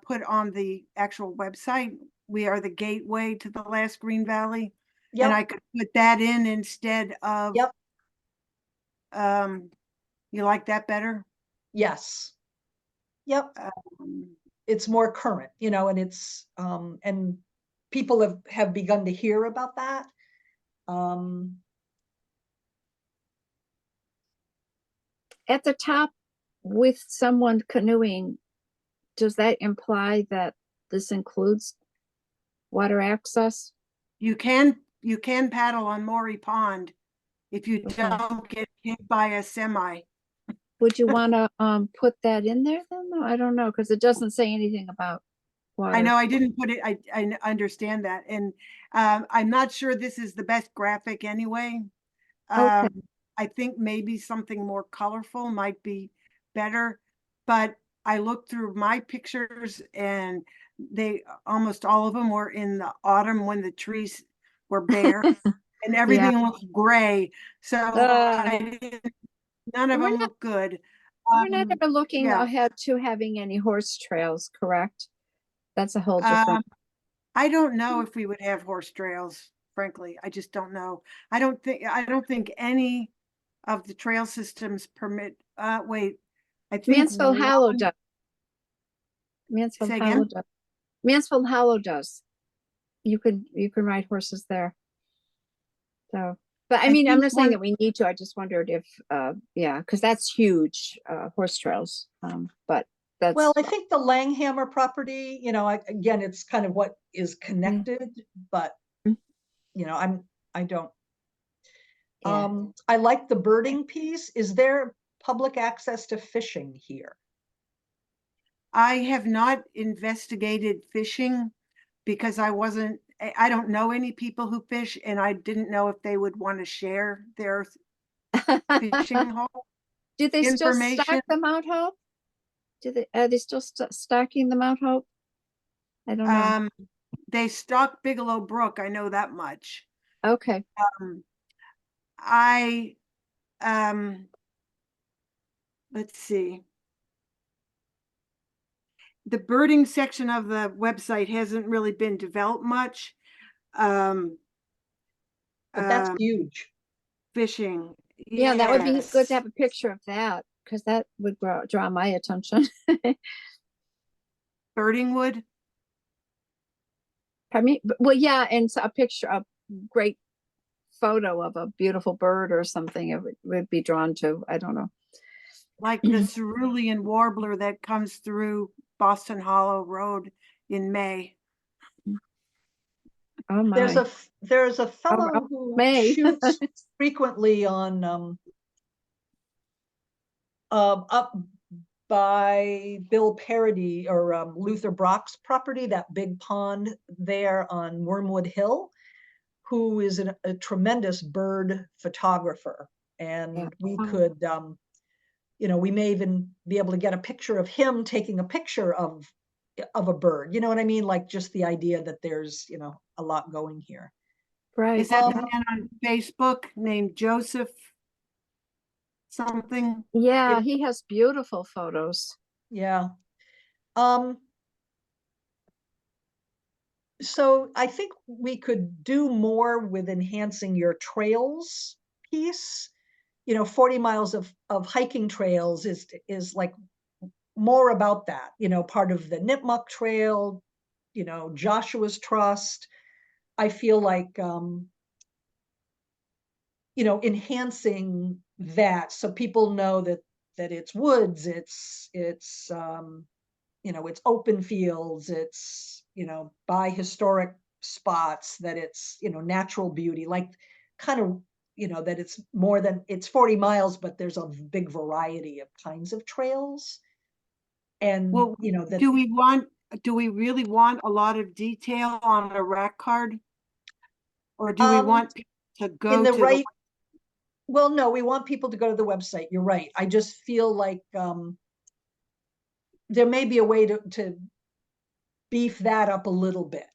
put on the actual website. We are the gateway to the Last Green Valley.
Yep.
And I could put that in instead of,
Yep.
You like that better?
Yes. Yep. It's more current, you know, and it's, and people have begun to hear about that.
At the top, with someone canoeing, does that imply that this includes water access?
You can paddle on Maury Pond if you
Okay.
don't get hit by a semi.
Would you want to put that in there then? No, I don't know, because it doesn't say anything about water.
I know I didn't put it. I understand that, and I'm not sure this is the best graphic anyway.
Okay.
I think maybe something more colorful might be better, but I looked through my pictures and they almost all of them were in the autumn when the trees were bare and everything looked gray. So none of them look good.
We're not ever looking ahead to having any horse trails, correct? That's a whole different.
I don't know if we would have horse trails, frankly. I just don't know. I don't think any of the trail systems permit, wait, I think
Mansfield Hollow does.
Say again?
Mansfield Hollow does. You can ride horses there. So, but I mean, I'm not saying that we need to. I just wondered if, yeah, because that's huge, horse trails. But that's,
well, I think the Langhammer property, you know, again, it's kind of what is connected, but you know, I don't. I like the birding piece. Is there public access to fishing here?
I have not investigated fishing. because I don't know any people who fish, and I didn't know if they would want to share their fishing hole
Do they still
information.
stock the Mount Hope? Are they still stocking the Mount Hope? I don't know.
They stock Bigelow Brook, I know that much.
Okay.
I let's see. The birding section of the website hasn't really been developed much.
But that's huge.
Fishing.
Yeah, that would be good to
Yes.
have a picture of that, because that would draw my attention.
Birding wood.
I mean, well, yeah, and a picture, a great photo of a beautiful bird or something, it would be drawn to. I don't know.
Like the cerulean warbler that comes through Boston Hollow Road in May.
Oh
There's
my.
a fellow who
May.
shoots frequently on up by Bill Parody or Luther Brock's property, that big pond there on Wormwood Hill, who is a tremendous bird photographer. And
Yeah.
we
Oh.
could, we may even be able to get a picture of him taking a picture of a bird. You know what I mean? Like just the idea that there's, a lot going here.
Right.
Is that the man on Facebook named Joseph something?
Yeah, he has beautiful photos.
Yeah. So I think we could do more with enhancing your trails piece. 40 miles of hiking trails is like more about that, part of the Nipmuc Trail, Joshua's Trust. I feel like, enhancing that so people know that it's woods, it's it's open fields, it's by historic spots, that it's natural beauty, like kind of that it's more than it's 40 miles, but there's a big variety of kinds of trails. And
Well,
that
do we really want a lot of detail on a rack card? Or do we want people to
in
go
the
to
right well, no, we want people to go to the website. You're right. I just feel like there may be a way to beef that up a little bit,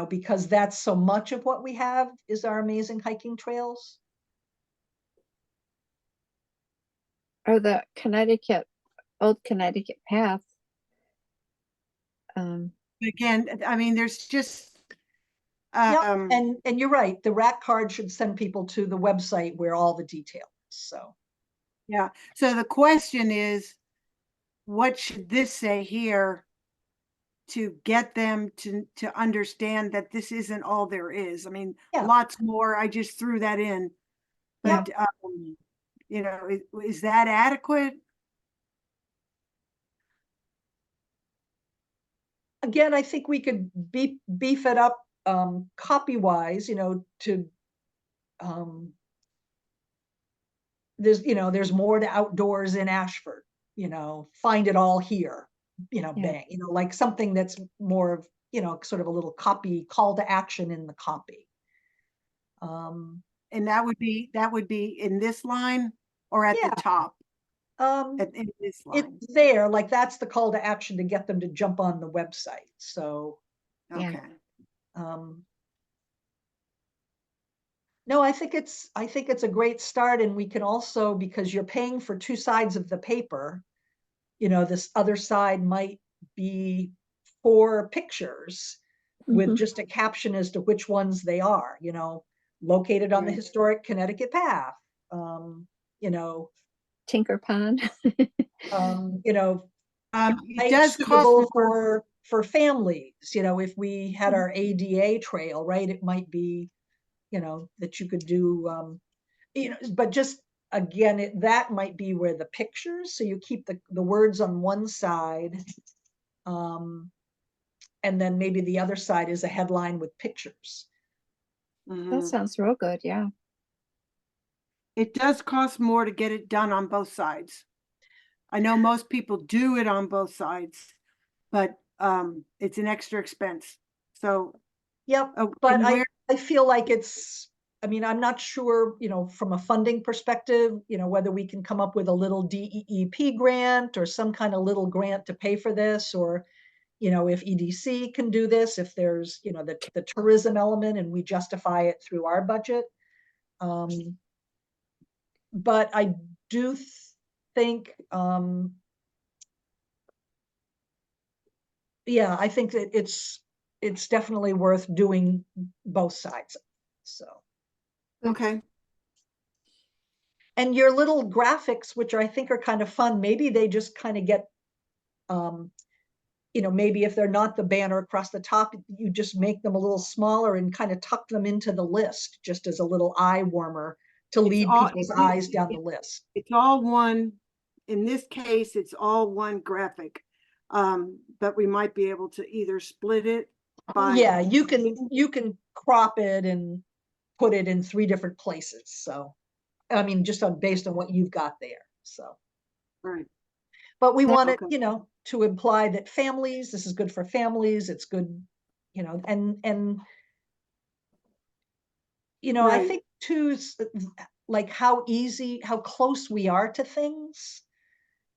because that's so much of what we have is our amazing hiking trails.
Or the old Connecticut path.
again, I mean, there's just
Yep. And you're right. The rack card should send people to the website where all the detail is. So
yeah. So the question is, what should this say here to get them to understand that this isn't all there is? I mean,
yeah.
lots more. I just threw that in, but is that adequate?
Again, I think we could beef it up copy wise, to there's more to outdoors in Ashford, find it all here, bang, like something that's more of, sort of a little copy call to action in the copy.
And that would be in this line or at the top? In this line.
It's there, like that's the call to action to get them to jump on the website. So
okay.
No, I think it's a great start. And we can also, because you're paying for two sides of the paper, this other side might be 4 pictures with just a caption as to which ones they are, located on the historic Connecticut path,
Tinker Pond.
It does cost
for families, if we had our ADA trail, right, it might be, that you could do, but just again, that might be where the pictures, so you keep the words on one side, and then maybe the other side is a headline with pictures.
That sounds real good. Yeah.
It does cost more to get it done on both sides. I know most people do it on both sides, but it's an extra expense. So,
Yep,
oh,
but
and where,
I feel like it's, I mean, I'm not sure, from a funding perspective, whether we can come up with a little DEEP grant or some kind of little grant to pay for this, or, if EDC can do this, if there's, the tourism element and we justify it through our budget. But I do think, yeah, I think that it's definitely worth doing both sides. So.
okay,
And your little graphics, which I think are kind of fun, maybe they just kind of get, maybe if they're not the banner across the top, you just make them a little smaller and kind of tuck them into the list, just as a little eye warmer to
it's
lead
all,
people's eyes down the list.
it's all one, in this case, it's all one graphic. But we might be able to either split it by.
Yeah, you can crop it and put it in 3 different places. So, I mean, just based on what you've got there. So.
Right,
But we want it,
okay.
to imply that families, this is good for families, it's good, and I
Right.
think too, like how close we are to things.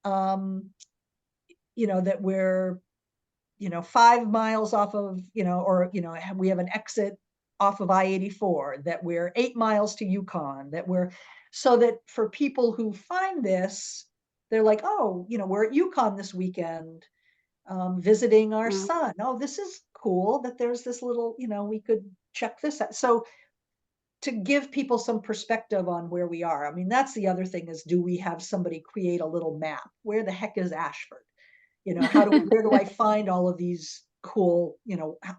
That we're, 5 miles off of, or, we have an exit off of I-84, that we're 8 miles to Yukon, that so that for people who find this, they're like, oh, we're at Yukon this weekend, visiting our
Mm,
son. Oh, this is cool that there's this little, we could check this out. So to give people some perspective on where we are. I mean, that's the other thing is, do we have somebody create a little map? Where the heck is Ashford? Where do I find all of these cool,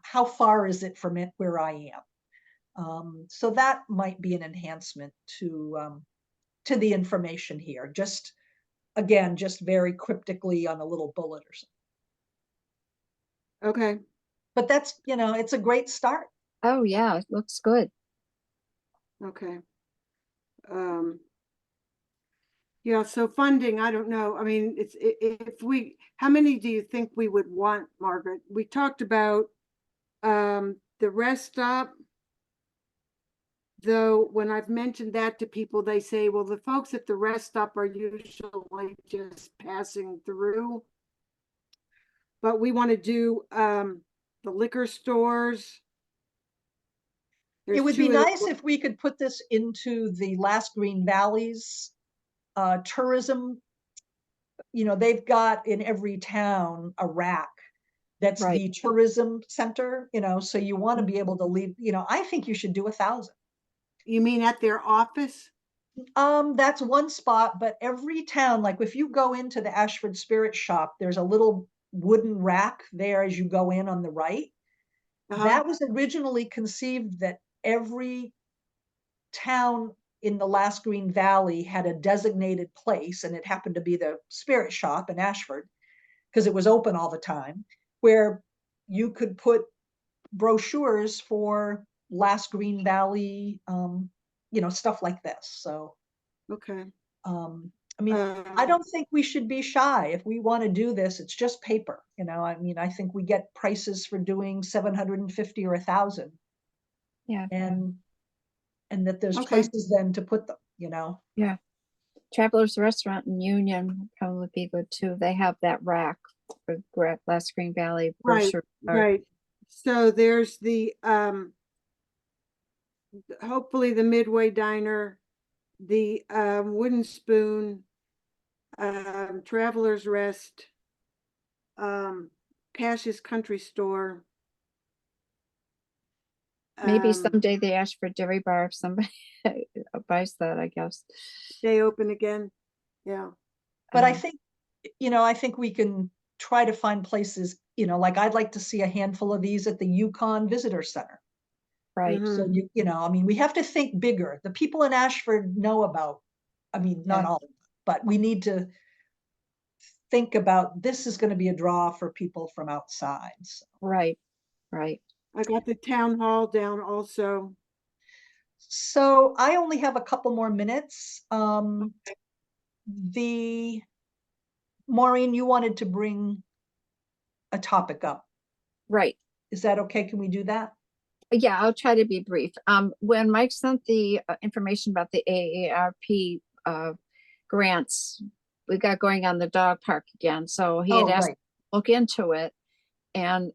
how far is it from where I am? So that might be an enhancement to the information here. Just, again, just very cryptically on a little bullet or something.
Okay,
But that's, it's a great start.
Oh, yeah, it looks good.
okay. Yeah, so funding, I don't know. I mean, if we, how many do you think we would want, Margaret? We talked about the rest stop. Though when I've mentioned that to people, they say, well, the folks at the rest stop are usually just passing through. But we want to do the liquor stores.
It
There's
would be
2 of
nice
the,
if we could put this into the Last Green Valleys tourism. They've got in every town a rack that's
Right.
the tourism center, so you want to be able to leave, I think you should do 1,000.
you mean at their office?
That's one spot, but every town, like if you go into the Ashford Spirit Shop, there's a little wooden rack there as you go in on the right. That was originally conceived that every town in the Last Green Valley had a designated place, and it happened to be the Spirit Shop in Ashford because it was open all the time, where you could put brochures for Last Green Valley, stuff like this. So,
Okay.
I mean, I don't think we should be shy. If we want to do this, it's just paper. I mean, I think we get prices for doing 750 or 1,000,
Yeah.
and that there's
Okay.
places then to put them.
Yeah. Travelers Restaurant in Union would probably be good too. They have that rack for Last Green Valley
Right,
grocery.
right. So there's the hopefully the Midway Diner, the Wooden Spoon, Travelers Rest, Cash's Country Store.
Maybe someday they ask for Dairy Bar if somebody buys that, I guess.
They open again. Yeah.
But I think, I think we can try to find places, like I'd like to see a handful of these at the Yukon Visitor Center.
Right.
So
Mhm.
I mean, we have to think bigger. The people in Ashford know about, I mean, not
Yeah.
all, but we need to think about this is going to be a draw for people from outside. So.
Right. Right.
I got the town hall down also.
So I only have a couple more minutes. Maureen, you wanted to bring a topic up.
Right.
Is that okay? Can we do that?
Yeah, I'll try to be brief. When Mike sent the information about the AARP grants, we got going on the dog park again. So he had
Oh,
asked
right.
to look into it, and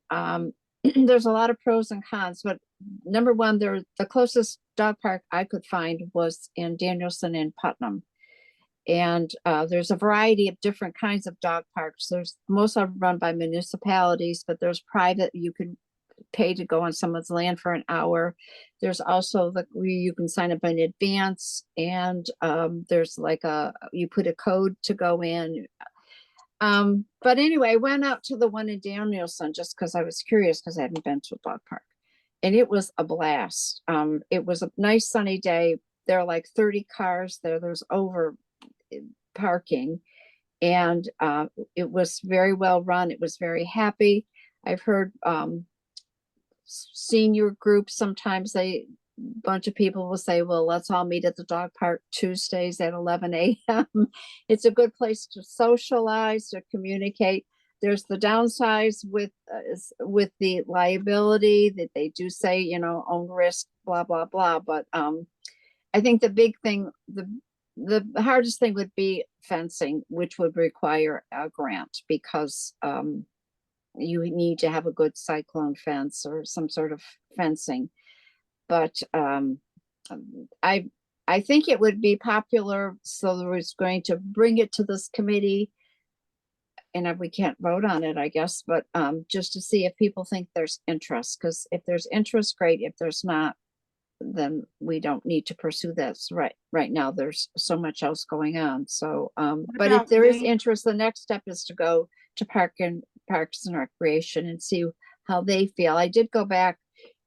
there's a lot of pros and cons. But number one, the closest dog park I could find was in Danielson and Putnam. And there's a variety of different kinds of dog parks. There's most of them run by municipalities, but there's private. You can pay to go on someone's land for an hour. There's also where you can sign up in advance, and there's like you put a code to go in. But anyway, I went out to the one in Danielson just because I was curious because I hadn't been to a dog park, and it was a blast. It was a nice sunny day. There are like 30 cars there. There's over parking, and it was very well run. It was very happy. I've heard senior groups, sometimes a bunch of people will say, well, let's all meet at the dog park Tuesdays at 11 a.m. It's a good place to socialize, to communicate. There's the downsides with the liability that they do say, you know, own risk, blah, blah, blah. But I think the big thing, the hardest thing would be fencing, which would require a grant because you need to have a good cyclone fence or some sort of fencing. But I think it would be popular, so there was going to bring it to this committee, and we can't vote on it, I guess, but just to see if people think there's interest, because if there's interest, great. If there's not, then we don't need to pursue this right now. There's so much else going on. So, but if
about
there is
Main-
interest, the next step is to go to Parks and Recreation and see how they feel. I did go back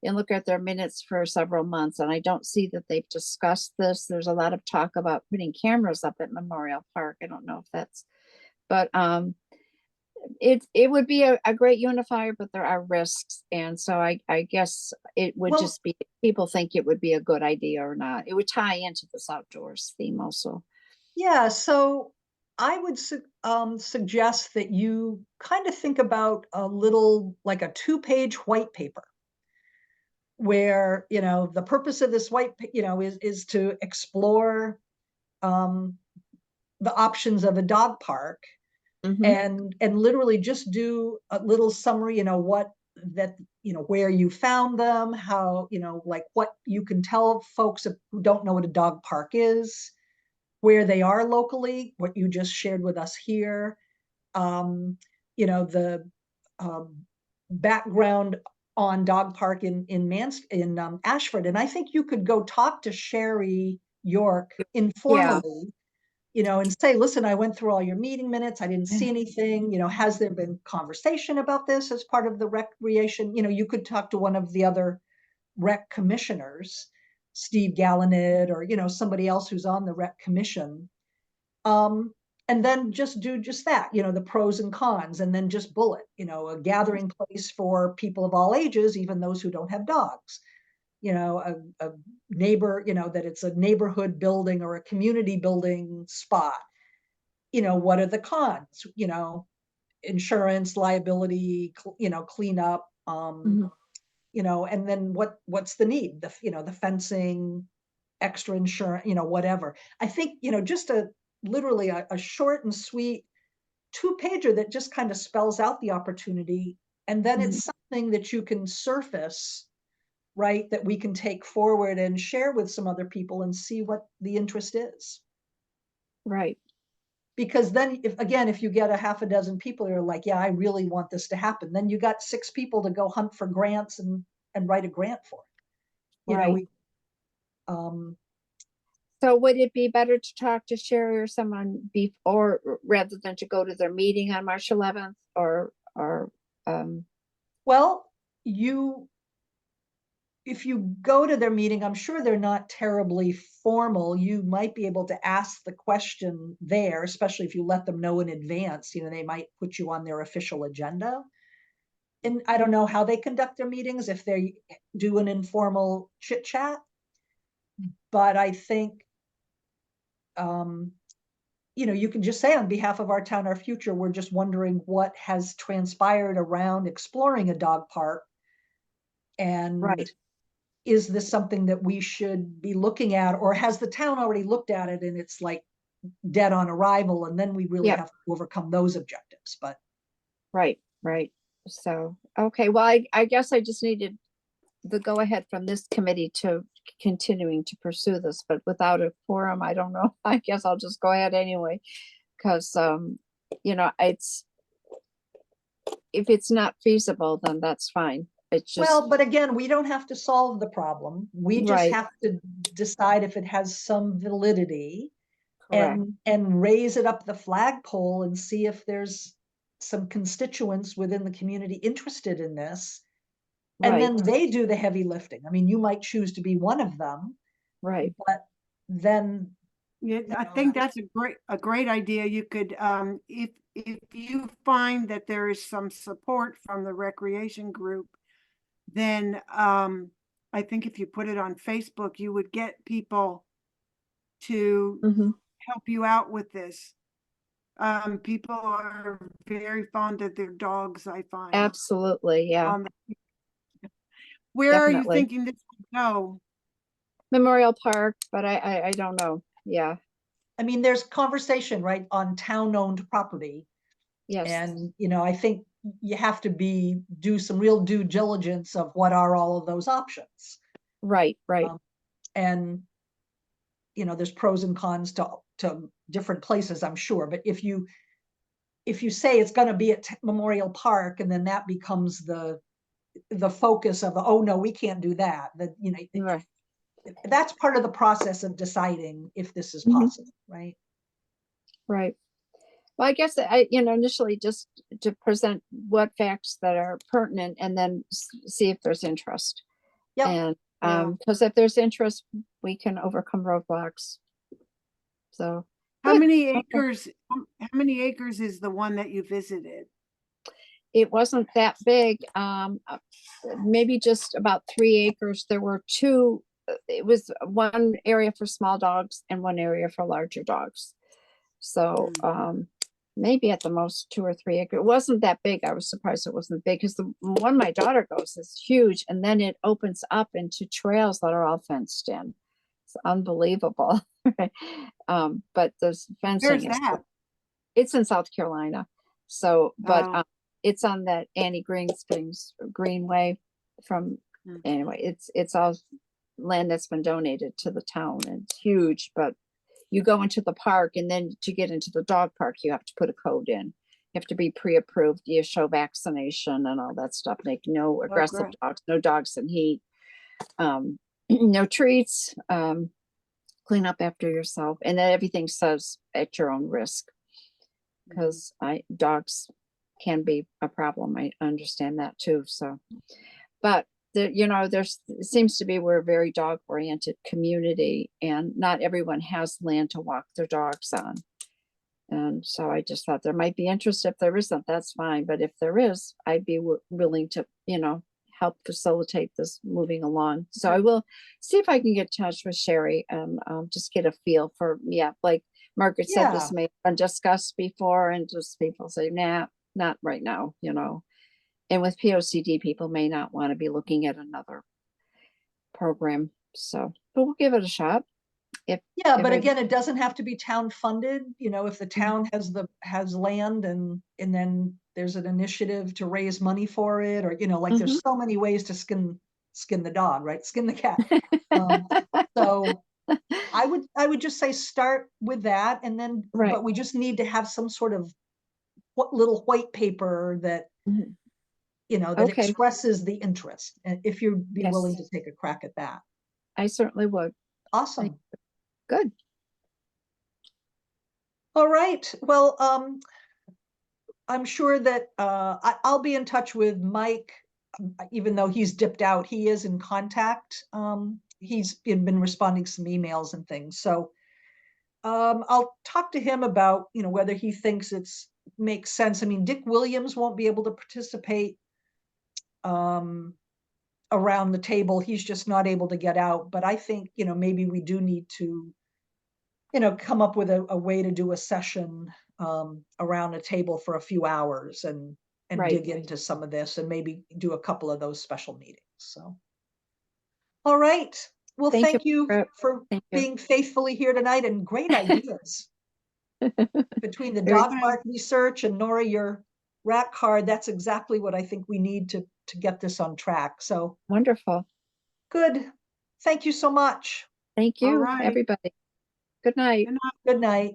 and look at their minutes for several months, and I don't see that they've discussed this. There's a lot of talk about putting cameras up at Memorial Park. I don't know if that's, but it would be a great unifier, but there are risks. And so I guess it would
Well-
just be, people think it would be a good idea or not. It would tie into this outdoors theme also.
Yeah, so I would suggest that you kind of think about a little, like a 2-page white paper where, you know, the purpose of this is to explore um, the options of a dog park
Mhm.
and literally just do a little summary, you know, where you found them, how, you know, like what you can tell folks who don't know what a dog park is, where they are locally, what you just shared with us here, you know, the background on dog park in Ashford. And I think you could go talk to Sherry York informally, you know, and say, listen, I went through all your meeting minutes. I didn't see anything, you know, has there been conversation about this as part of the recreation? You know, you could talk to one of the other rec commissioners, Steve Gallanid, or, you know, somebody else who's on the rec commission. And then just do just that, you know, the pros and cons, and then just bullet, you know, a gathering place for people of all ages, even those who don't have dogs, you know, a neighbor, you know, that it's a neighborhood building or a community building spot. You know, what are the cons? You know, insurance, liability, you know, cleanup,
Mhm.
you know, and then what's the need? The fencing, extra insurance, you know, whatever. I think, you know, just literally a short and sweet 2-pager that just kind of spells out the opportunity. And then it's something that you can surface, right, that we can take forward and share with some other people and see what the interest is.
Right.
Because then if you get a half a dozen people who are like, yeah, I really want this to happen, then you got 6 people to go hunt for grants and write a grant for it. You know,
Right.
we
So would it be better to talk to Sherry or someone before, rather than to go to their meeting on March 11th, or
well, if you go to their meeting, I'm sure they're not terribly formal. You might be able to ask the question there, especially if you let them know in advance. You know, they might put you on their official agenda. And I don't know how they conduct their meetings, if they do an informal chit chat, but I think, you know, you can just say, on behalf of our town, our future, we're just wondering what has transpired around exploring a dog park And
Right.
is this something that we should be looking at, or has the town already looked at it and it's like dead on arrival, and then we really
Yep.
have to overcome those objectives? But
Right, right. So, okay, well, I guess I just needed the go-ahead from this committee to continuing to pursue this, but without a forum, I don't know. I guess I'll just go ahead anyway, because, you know, if it's not feasible, then that's fine. It's just,
well, but again, we don't have to solve the problem. We just
right,
have to decide if it has some validity
correct,
and raise it up the flagpole and see if there's some constituents within the community interested in this. And
right,
then they do the heavy lifting. I mean, you might choose to be one of them,
right,
but then,
Yeah,
you
I
know,
think that's a great idea. You could, if you find that there is some support from the recreation group, then, I think if you put it on Facebook, you would get people to
hmm,
help you out with this. People are very fond of their dogs, I find.
absolutely, yeah,
On where are you
definitely.
thinking this would go?
Memorial Park, but I don't know. Yeah,
I mean, there's conversation, right, on town-owned property.
yes,
And, you know, I think you have to do some real due diligence of what are all of those options.
right, right,
And, you know, there's pros and cons to different places, I'm sure. But if you say it's going to be at Memorial Park, and then that becomes the focus of, oh no, we can't do that. That, you know,
right.
that's part of the process of deciding if this is
Mhm.
possible, right?
Right. Well, I guess initially just to present what facts that are pertinent and then see if there's interest.
Yep.
And
Yeah.
because if there's interest, we can overcome roadblocks. So
How
good.
many
Okay.
acres, how many acres is the one that you visited?
It wasn't that big, maybe just about 3 acres. There were two, it was one area for small dogs and one area for larger dogs. So, maybe at the most 2 or 3 acres. It wasn't that big. I was surprised it wasn't big because the one my daughter goes is huge, and then it opens up into trails that are all fenced in. It's unbelievable. But the
Where's
fencing is,
that?
it's in South Carolina. So, but
Oh.
it's on that Annie Greenspring's Greenway from,
Mm.
anyway, it's all land that's been donated to the town, and it's huge, but you go into the park, and then to get into the dog park, you have to put a code in. You have to be pre-approved, you show vaccination and all that stuff, like no aggressive
great.
dogs, no dogs in heat, no treats, clean up after yourself, and then everything says at your own risk. Because dogs can be a problem. I understand that too. So, but it seems to be, we're a very dog oriented community, and not everyone has land to walk their dogs on. And so I just thought there might be interest. If there isn't, that's fine. But if there is, I'd be willing to, help facilitate this moving along. So I will see if I can get in touch with Sherry and just get a feel for, like Margaret said,
Yeah.
this may have been discussed before, and just people say, nah, not right now, And with POCD, people may not want to be looking at another program. So, but we'll give it a shot.
Yeah, but again, it doesn't have to be town funded. You know, if the town has land, and then there's an initiative to raise money for it, or like there's so many ways to skin the dog, right? Skin the cat. So I would just say start with that, and then
Right.
but we just need to have some sort of little white paper that that
Okay.
expresses the interest, and if you'd be
Yes.
willing to take a crack at that.
I certainly would.
Awesome.
Good.
All right. Well, I'm sure that I'll be in touch with Mike, even though he's dipped out. He is in contact. He's been responding to some emails and things. So I'll talk to him about whether he thinks makes sense. I mean, Dick Williams won't be able to participate around the table. He's just not able to get out. But I think maybe we do need to come up with a way to do a session around a table for a few hours and
Right.
dig into some of this, and maybe do a couple of those special meetings. So. All right. Well,
Thank you,
thank you
Margaret.
for
Thank you.
being faithfully here tonight and great ideas. Between the
Very
dog
good.
park research and Nora, your rat card, that's exactly what I think we need to get this on track. So
Wonderful.
good. Thank you so much.
Thank
All
you,
right.
everybody. Good night.
Good night.
Good night.